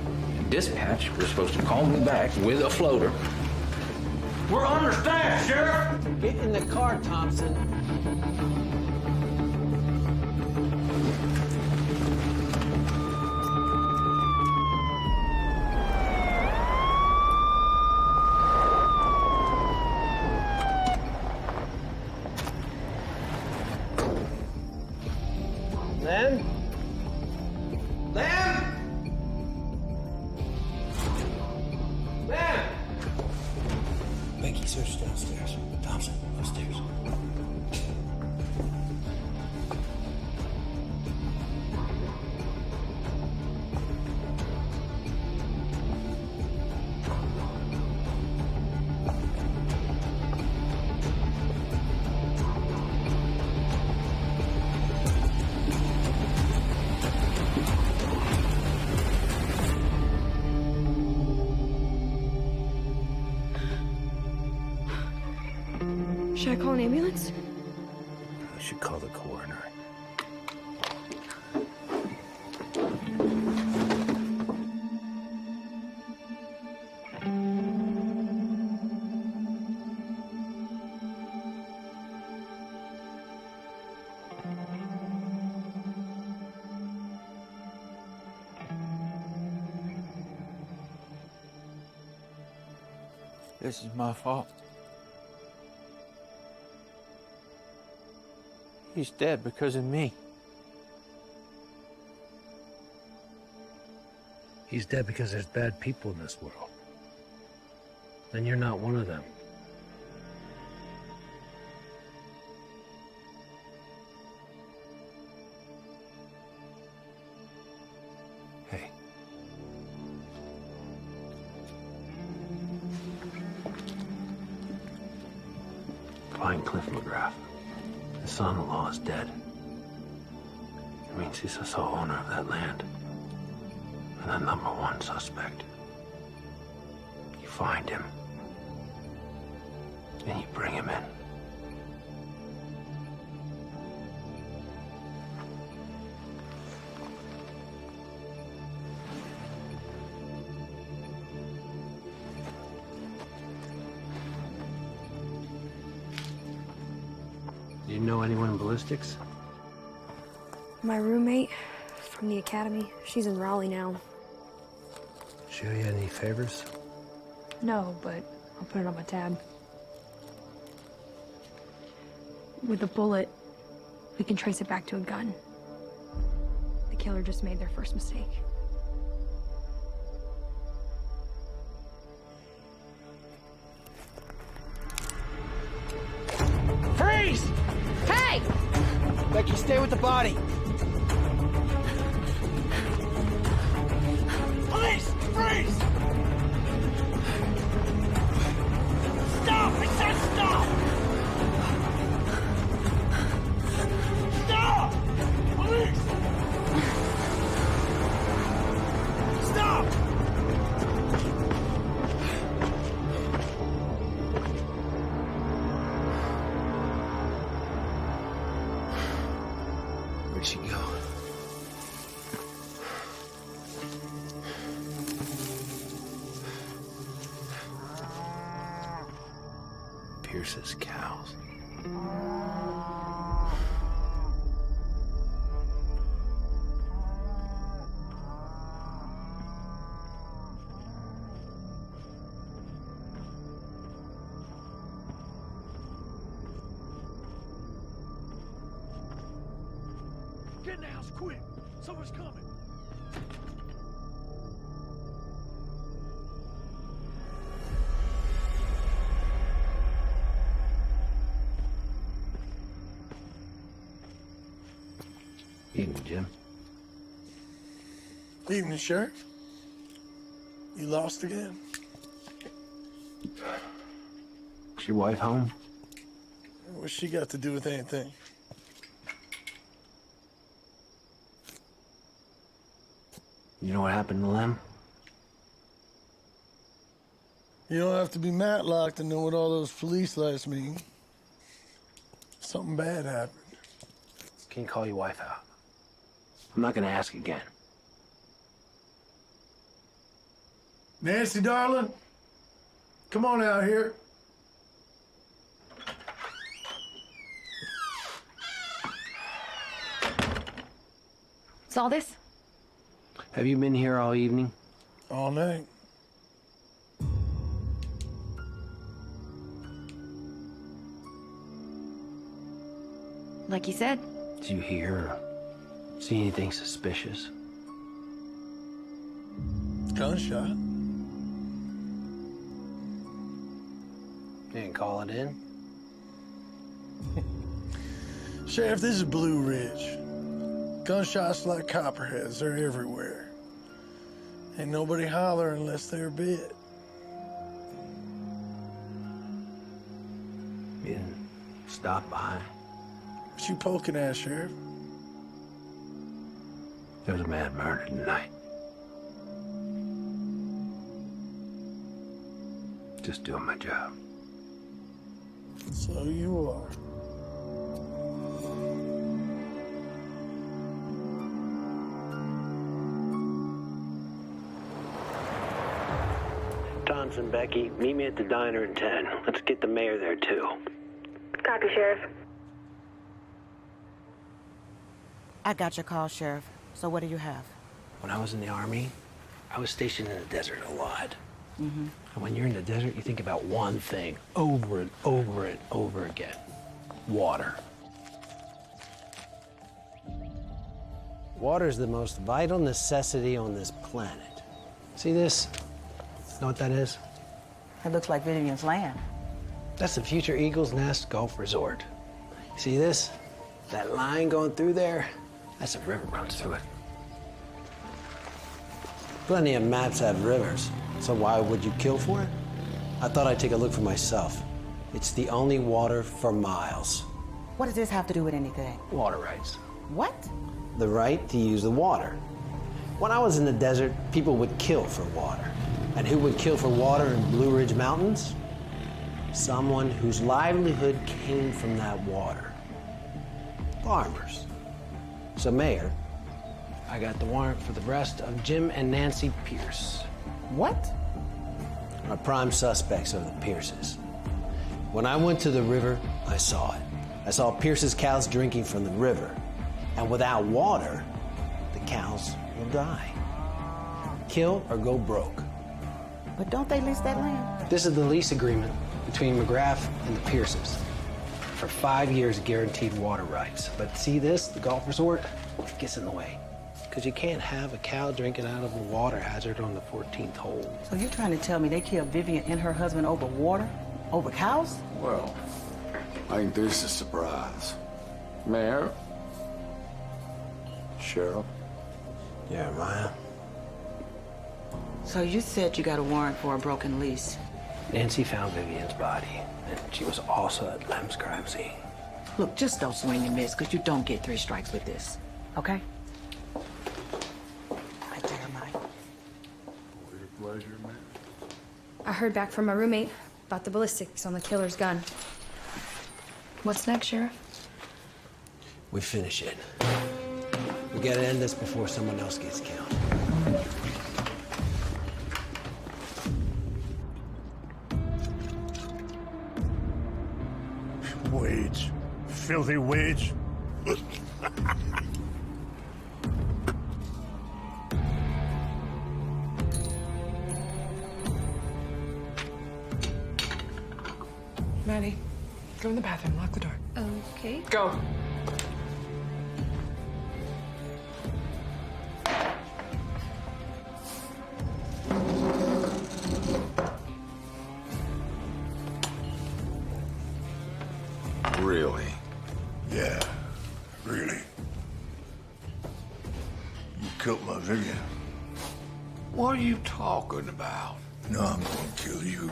Dispatch was supposed to call me back with a floater. We're understaffed, Sheriff! Get in the car, Thompson. Len? Len? Len? Becky, search downstairs. Thompson, upstairs. Should I call an ambulance? You should call the coroner. This is my fault. He's dead because of me. He's dead because there's bad people in this world. And you're not one of them. Hey. Find Cliff McGrath. His son-in-law is dead. It means he's the sole owner of that land. And the #1 suspect. You find him. And you bring him in. Do you know anyone in ballistics? My roommate from the academy, she's in Raleigh now. She owe you any favors? No, but I'll put it on my tab. With a bullet, we can trace it back to a gun. The killer just made their first mistake. Freeze! Hey! Becky, stay with the body. Police! Freeze! Stop! I said stop! Stop! Police! Stop! Where'd she go? Pierce's cows. Get in the house, quick! Someone's coming! Evening, Jim. Evening, Sheriff. You lost again? Is your wife home? What's she got to do with anything? You know what happened to Lem? You don't have to be Matlock to know what all those police lights mean. Something bad happened. Can you call your wife out? I'm not gonna ask again. Nancy, darling, come on out here. Saw this? Have you been here all evening? All night. Like you said. Did you hear or see anything suspicious? Gunshot. Didn't call it in? Sheriff, this is Blue Ridge. Gunshots like copperheads, they're everywhere. Ain't nobody holler unless they're bit. You didn't stop by. What you poking at, Sheriff? There was a man murdered tonight. Just doing my job. So you are. Tonson, Becky, meet me at the diner in 10. Let's get the mayor there, too. Copy, Sheriff. I got your call, Sheriff. So what do you have? When I was in the Army, I was stationed in the desert a lot. Mm-hmm. And when you're in the desert, you think about one thing over and over and over again. Water. Water is the most vital necessity on this planet. See this? Know what that is? It looks like Vivian's land. That's the future Eagles Nest Golf Resort. See this? That line going through there? That's a river runs through it. Plenty of maps have rivers, so why would you kill for it? I thought I'd take a look for myself. It's the only water for miles. What does this have to do with anything? Water rights. What? The right to use the water. When I was in the desert, people would kill for water. And who would kill for water in Blue Ridge Mountains? Someone whose livelihood came from that water. Farmers. So, Mayor, I got the warrant for the arrest of Jim and Nancy Pierce. What? Our prime suspects are the Pierces. When I went to the river, I saw it. I saw Pierce's cows drinking from the river. And without water, the cows will die. Kill or go broke. But don't they lease that land? This is the lease agreement between McGrath and the Pierces. For 5 years, guaranteed water rights. But see this, the golf resort, it gets in the way. Because you can't have a cow drinking out of a water hazard on the 14th hole. So you're trying to tell me they killed Vivian and her husband over water? Over cows? Well, I think this is a surprise. Mayor? Sheriff? Jeremiah? So you said you got a warrant for a broken lease. Nancy found Vivian's body, and she was also at Lem's crime scene. Look, just don't swing and miss, because you don't get 3 strikes with this. Okay? Hi, Jeremiah. Always a pleasure, man. I heard back from my roommate about the ballistics on the killer's gun. What's next, Sheriff? We finish it. We gotta end this before someone else gets killed. Wage. Filthy wage. Maddie, go in the bathroom, lock the door. Okay. Go. Really? Yeah, really. You killed my Vivian. What are you talking about? No, I'm gonna kill you.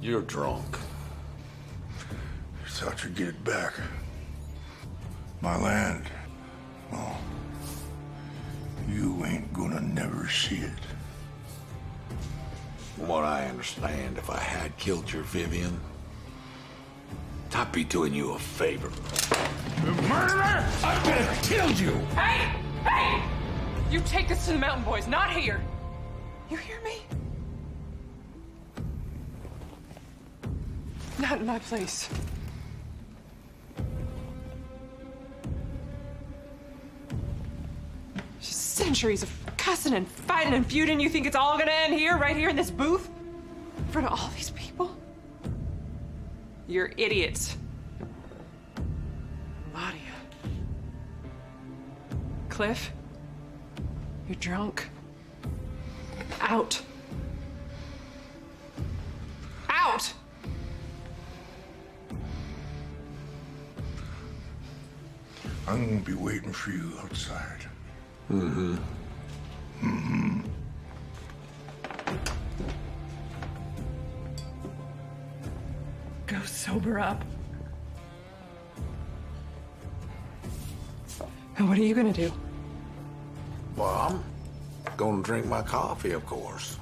You're drunk. Thought you'd get it back. My land. Well, you ain't gonna never see it. From what I understand, if I had killed your Vivian, I'd be doing you a favor. You murderer! I better killed you! Hey! Hey! You take this to the Mountain Boys, not here. You hear me? Not in my place. Just centuries of cussing and fighting and feuding. You think it's all gonna end here, right here in this booth? In front of all these people? You're idiots. Claudia. Cliff. You're drunk. Out. Out! I'm gonna be waiting for you outside. Mm-hmm. Mm-hmm. Go sober up. And what are you gonna do? Well, I'm gonna drink my coffee, of course.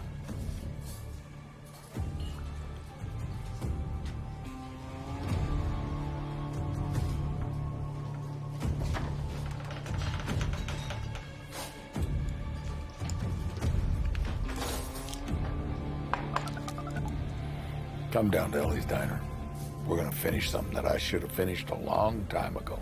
Come down to Ellie's Diner. We're gonna finish something that I should have finished a long time ago.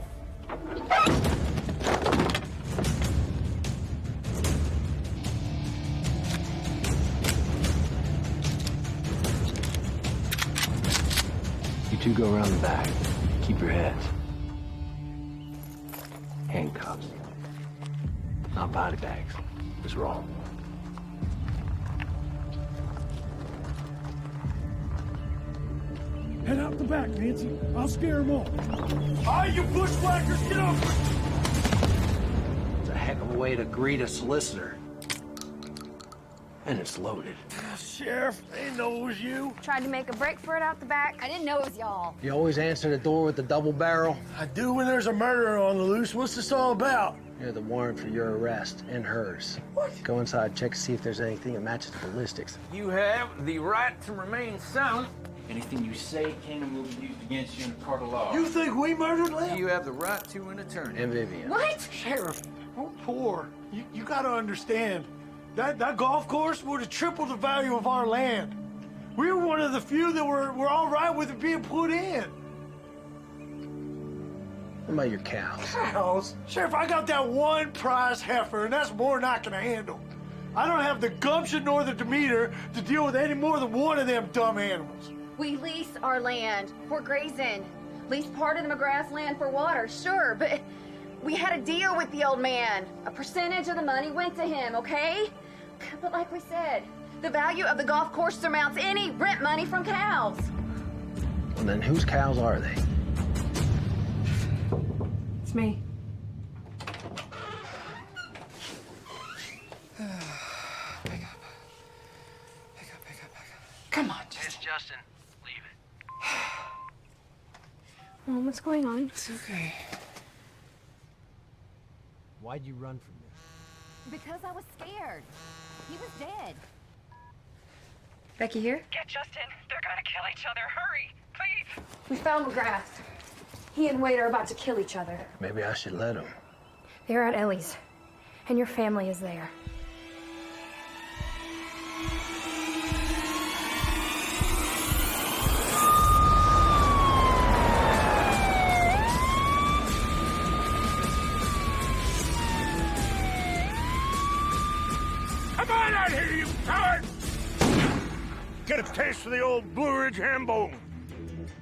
You two go around the back. Keep your heads. Handcuffs. Not body bags. Just roll. Head out the back, Nancy. I'll scare them all. All right, you bushwhackers, get over it! It's a heck of a way to greet a solicitor. And it's loaded. Sheriff, they didn't know it was you. Tried to make a break for it out the back. I didn't know it was y'all. You always answer the door with the double barrel? I do when there's a murderer on the loose. What's this all about? You're the warrant for your arrest and hers. What? Go inside, check to see if there's anything that matches the ballistics. You have the right to remain silent. Anything you say can and will be used against you in a court of law. You think we murdered Lem? You have the right to an attorney. And Vivian. What? Sheriff, we're poor. You gotta understand. That golf course would have tripled the value of our land. We were one of the few that were all right with it being put in. What about your cows? Cows? Sheriff, I got that one prize heifer, and that's more than I can handle. I don't have the gumption nor the demeanor to deal with any more than one of them dumb animals. We lease our land for grazing. Lease part of the McGrath's land for water, sure, but we had a deal with the old man. A percentage of the money went to him, okay? But like we said, the value of the golf course surmounts any rent money from cows. Well, then whose cows are they? It's me. Pick up. Come on, Justin. It's Justin. Leave it. Mom, what's going on? It's okay. Why'd you run from this? Because I was scared. He was dead. Becky here? Get Justin. They're gonna kill each other. Hurry, please. We found McGrath. He and Wade are about to kill each other. Maybe I should let him. They're at Ellie's, and your family is there. Come on out here, you coward! Get a taste of the old Blue Ridge ham bone.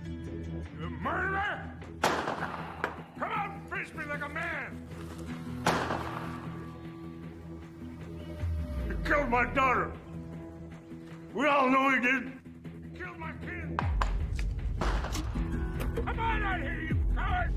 You murderer! Come out and face me like a man! You killed my daughter. We all know you did. You killed my kid. Come on out here, you coward!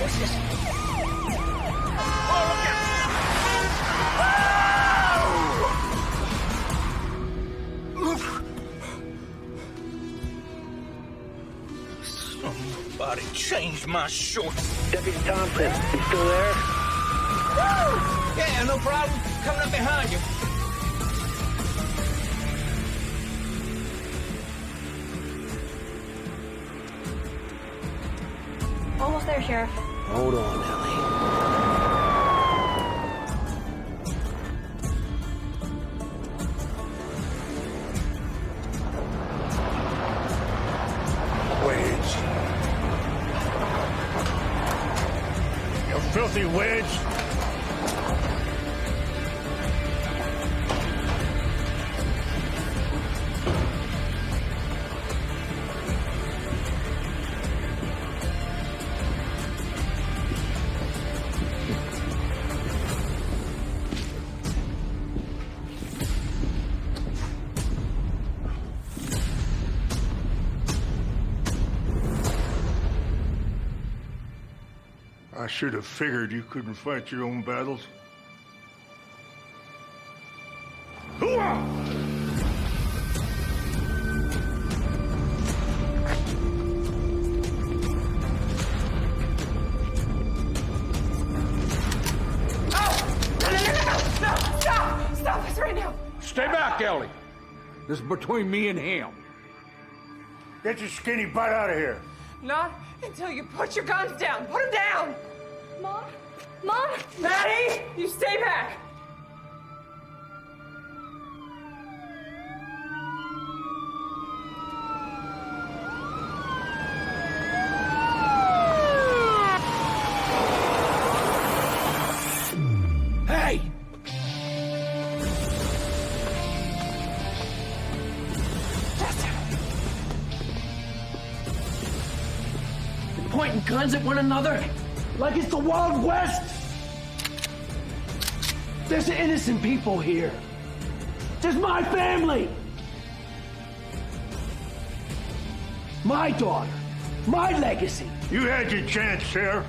justice. Oh, look out! Somebody changed my shorts. Deputy Thompson, you still there? Yeah, no problem. Coming up behind you. Almost there, Sheriff. Hold on, Ellie. Wedge. You filthy wedge. I should have figured you couldn't fight your own battles. Hooah! No! Stop! Stop us right now! Stay back, Ellie. This is between me and him. Get your skinny butt out of here. Not until you put your guns down. Put them down! Mom? Mom? Maddie! You stay back! Hey! Pointing guns at one another like it's the Wild West. There's innocent people here. There's my family. My daughter. My legacy. You had your chance, Sheriff.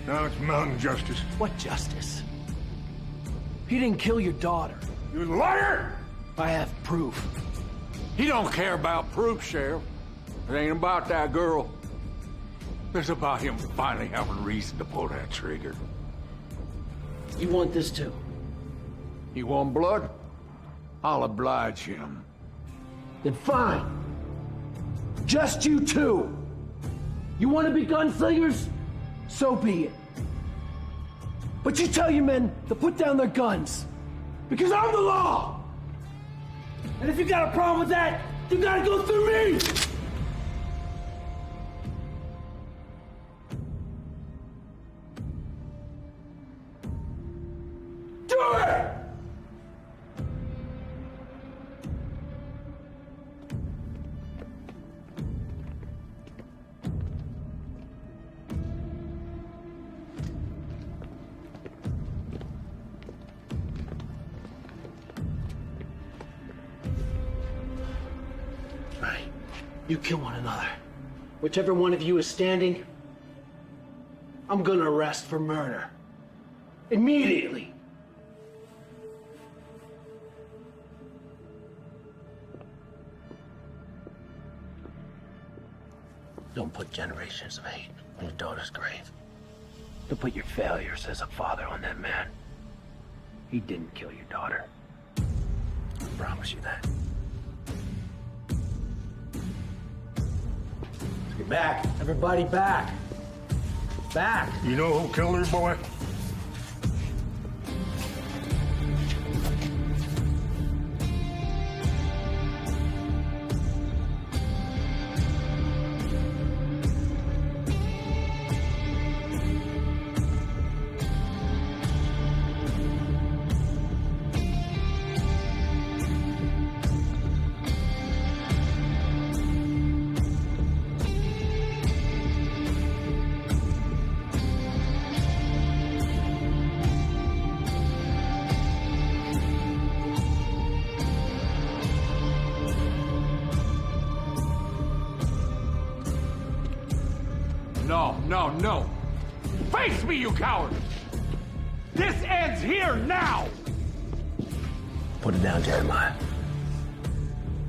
Now it's mountain justice. What justice? He didn't kill your daughter. You liar! I have proof. He don't care about proof, Sheriff. It ain't about that girl. It's about him finally having reason to pull that trigger. You want this too? You want blood? I'll oblige him. Then fine. Just you two. You want to be gunslingers? So be it. But you tell your men to put down their guns. Because I'm the law! And if you got a problem with that, you gotta go through me! Do it! Right. You kill one another. Whichever one of you is standing, I'm gonna arrest for murder. Immediately. Don't put generations of hate on your daughter's grave. Don't put your failures as a father on that man. He didn't kill your daughter. I promise you that. Let's get back. Everybody back. Back. You know who killed her, boy? No. Face me, you coward! This ends here now! Put it down, Jeremiah.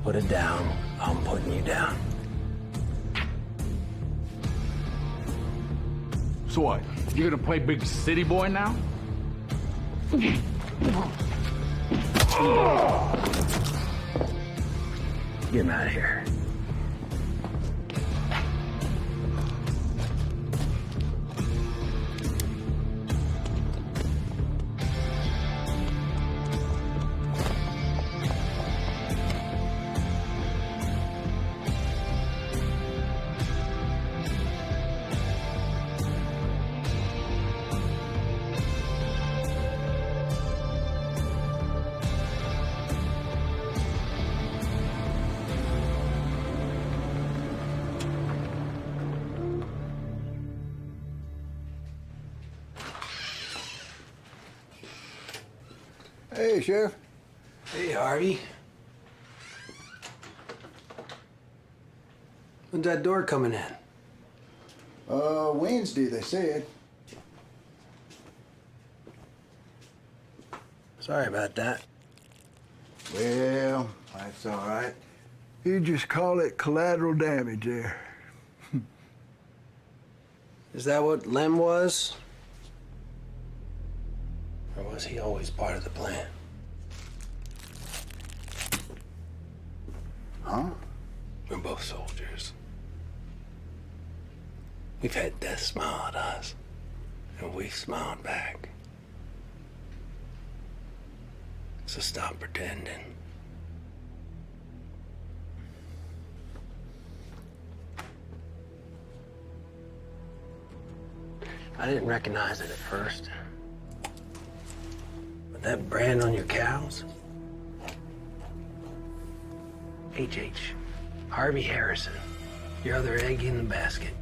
Put it down. I'm putting you down. So what? You gonna play big city boy now? Get him out of here. Hey, Sheriff. Hey, Harvey. When's that door coming in? Wednesday, they said. Sorry about that. Well, that's all right. You just call it collateral damage there. Is that what Lem was? Or was he always part of the plan? Huh? We're both soldiers. We've had death smile at us, and we've smiled back. So stop pretending. I didn't recognize it at first. But that brand on your cows? H.H. Harvey Harrison. Your other egg in the basket.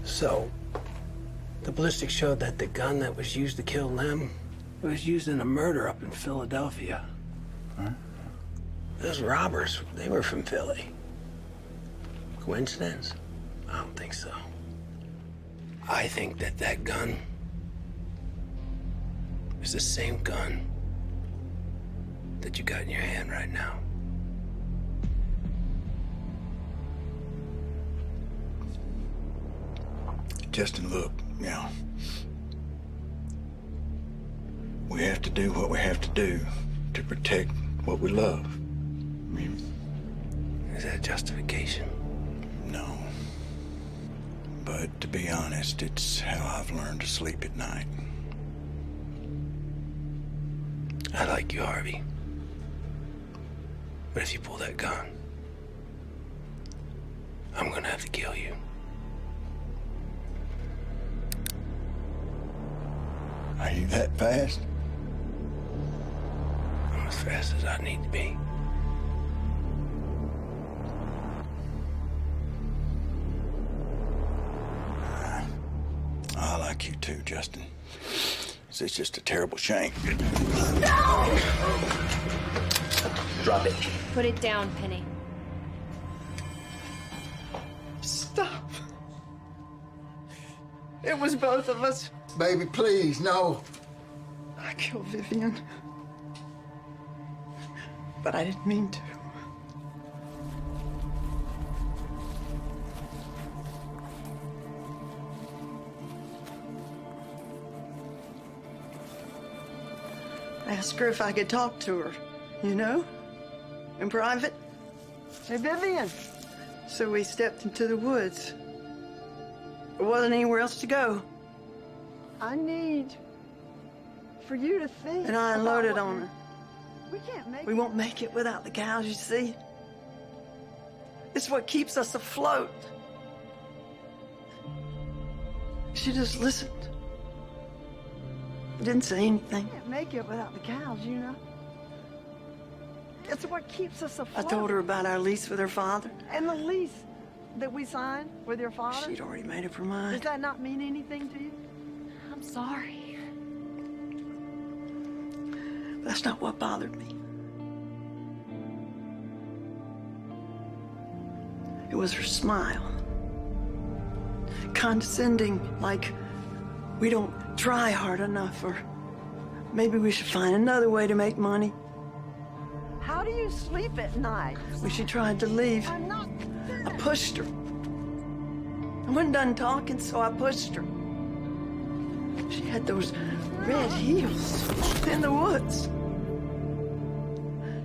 So, the ballistics showed that the gun that was used to kill Lem was used in a murder up in Philadelphia. Huh? Those robbers, they were from Philly. Coincidence? I don't think so. I think that that gun is the same gun that you got in your hand right now. Justin, look, now, we have to do what we have to do to protect what we love. I mean, is that justification? No. But to be honest, it's how I've learned to sleep at night. I like you, Harvey. But if you pull that gun, I'm gonna have to kill you. Are you that fast? I'm as fast as I need to be. I like you too, Justin. It's just a terrible shame. No! Drop it. Put it down, Penny. Stop. It was both of us. Baby, please, no. I killed Vivian. But I didn't mean to. I asked her if I could talk to her, you know, in private. Hey, Vivian. So we stepped into the woods. There wasn't anywhere else to go. I need for you to think. And I unloaded on her. We can't make We won't make it without the cows, you see. It's what keeps us afloat. She just listened. Didn't say anything. We can't make it without the cows, you know. It's what keeps us I afloat. told her about our lease with her father. And the lease that we signed with your father. She'd already made up her mind. Does that not mean anything to you? I'm sorry. That's not what bothered me. was her smile. Condescending, like we don't try hard enough, or maybe we should find another way to make money. How do you sleep at night? When she tried to leave, I pushed her. I wasn't done talking, so I pushed her. She had those red heels in the woods.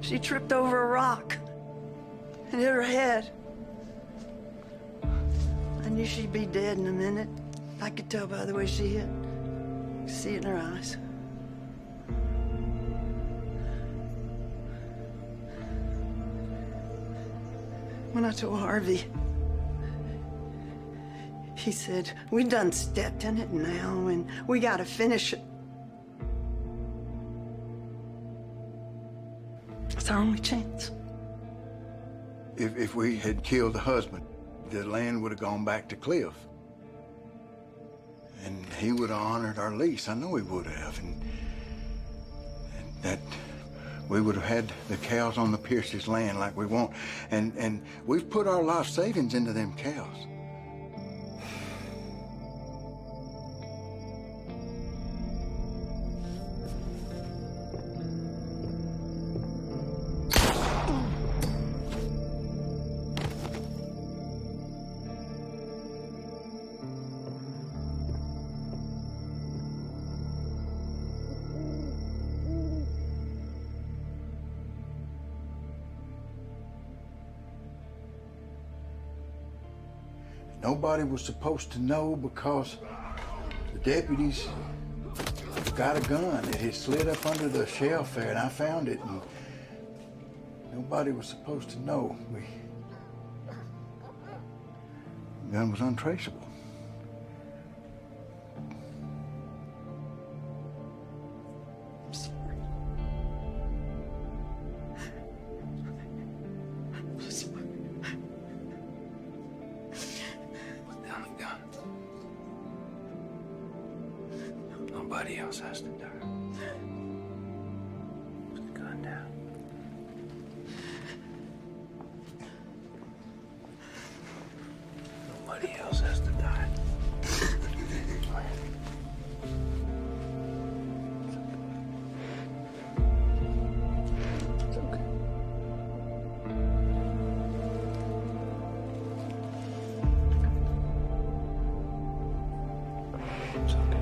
She tripped over a rock and hit her head. I knew she'd be dead in a minute. I could tell by the way she hit. I could see it in her eyes. When I told Harvey, he said, we done stepped in it now, and we gotta finish it. It's our only chance. If we had killed the husband, the land would have gone back to Cliff. And he would have honored our lease. I know he would have. And that we would have had the cows on the Pierce's land like we want. And we've put our life savings into them cows. Nobody was supposed to know because the deputies got a gun. It had slid up under the shelf there, and I found it, and nobody was supposed to know. The gun was untraceable. I'm sorry. I'm sorry. Nobody else has to die. Put the gun down. Nobody else has to die. It's okay. It's okay.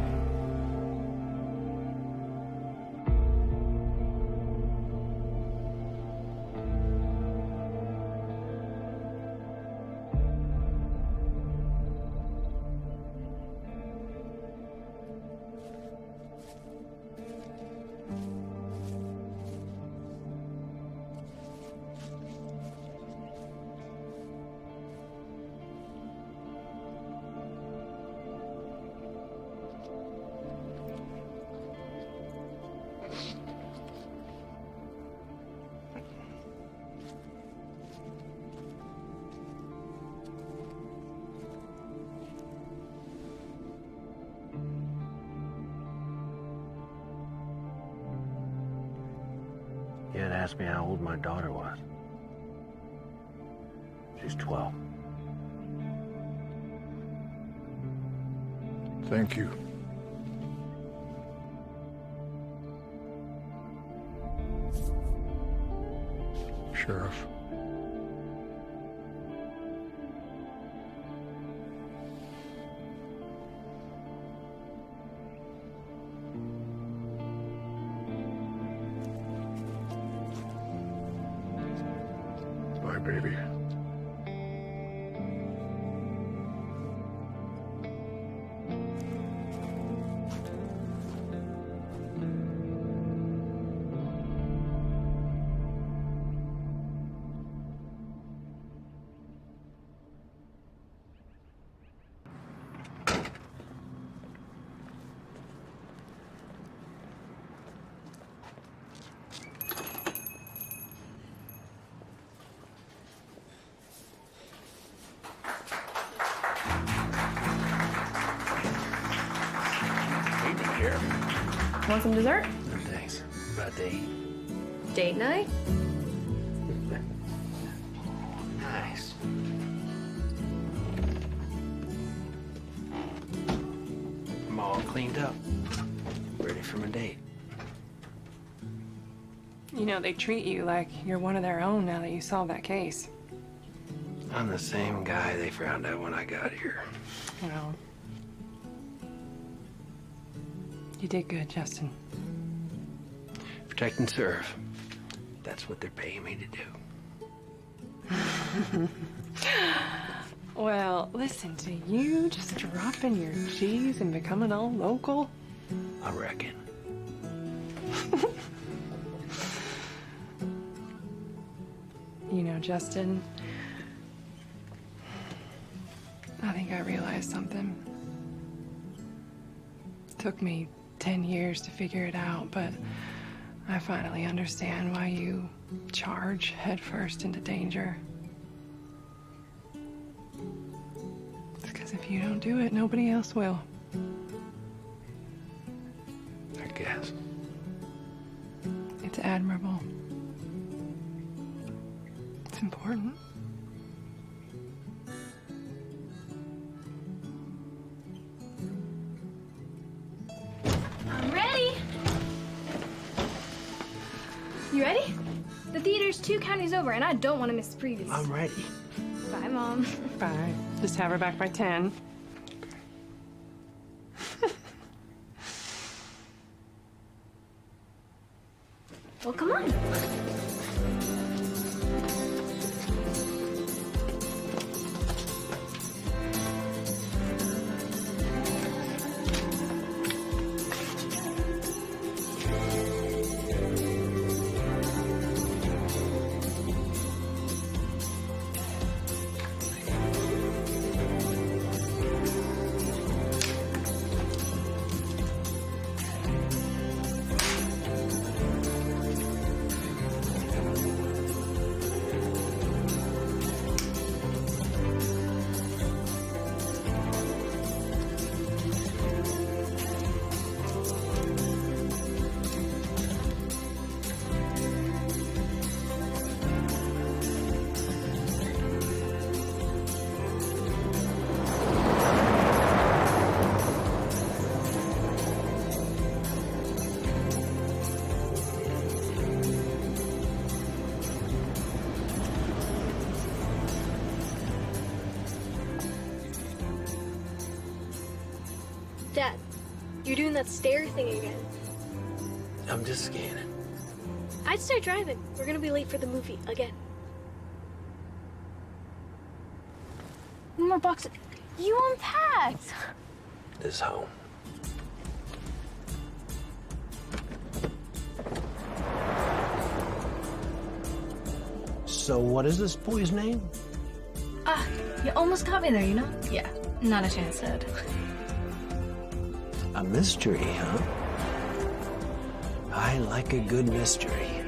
You had asked me how old my daughter was. She's 12. Thank you. Sheriff. Bye, baby. Want some dessert? No, thanks. About to eat. Date night? Nice. cleaned up. Ready for my date. You know, they treat you like you're one of their own now that you solved that case. I'm the same guy they found out when I got here. Well, you did good, Justin. Protect and serve. That's what they're paying me to do. Well, listen to you just dropping your G's and becoming all local. I reckon. You know, Justin, I think I realized something. It took me 10 years to figure it out, but I finally understand why you charge headfirst into danger. It's because if you don't do it, nobody else will. I guess. It's admirable. It's important. I'm ready. You ready? The theater's 2 counties over, and I don't want to miss the previews. I'm ready. Bye, Mom. Bye. Just have her back by 10. Well, come on. Dad, you're doing that stare thing again. I'm just scanning. I'd start driving. We're gonna be late for the movie again. One more box. You unpacked. This home. So what is this boy's name? Ah, you almost got me there, you know? Yeah, not a chance, Ed. A mystery, huh? I like a good mystery.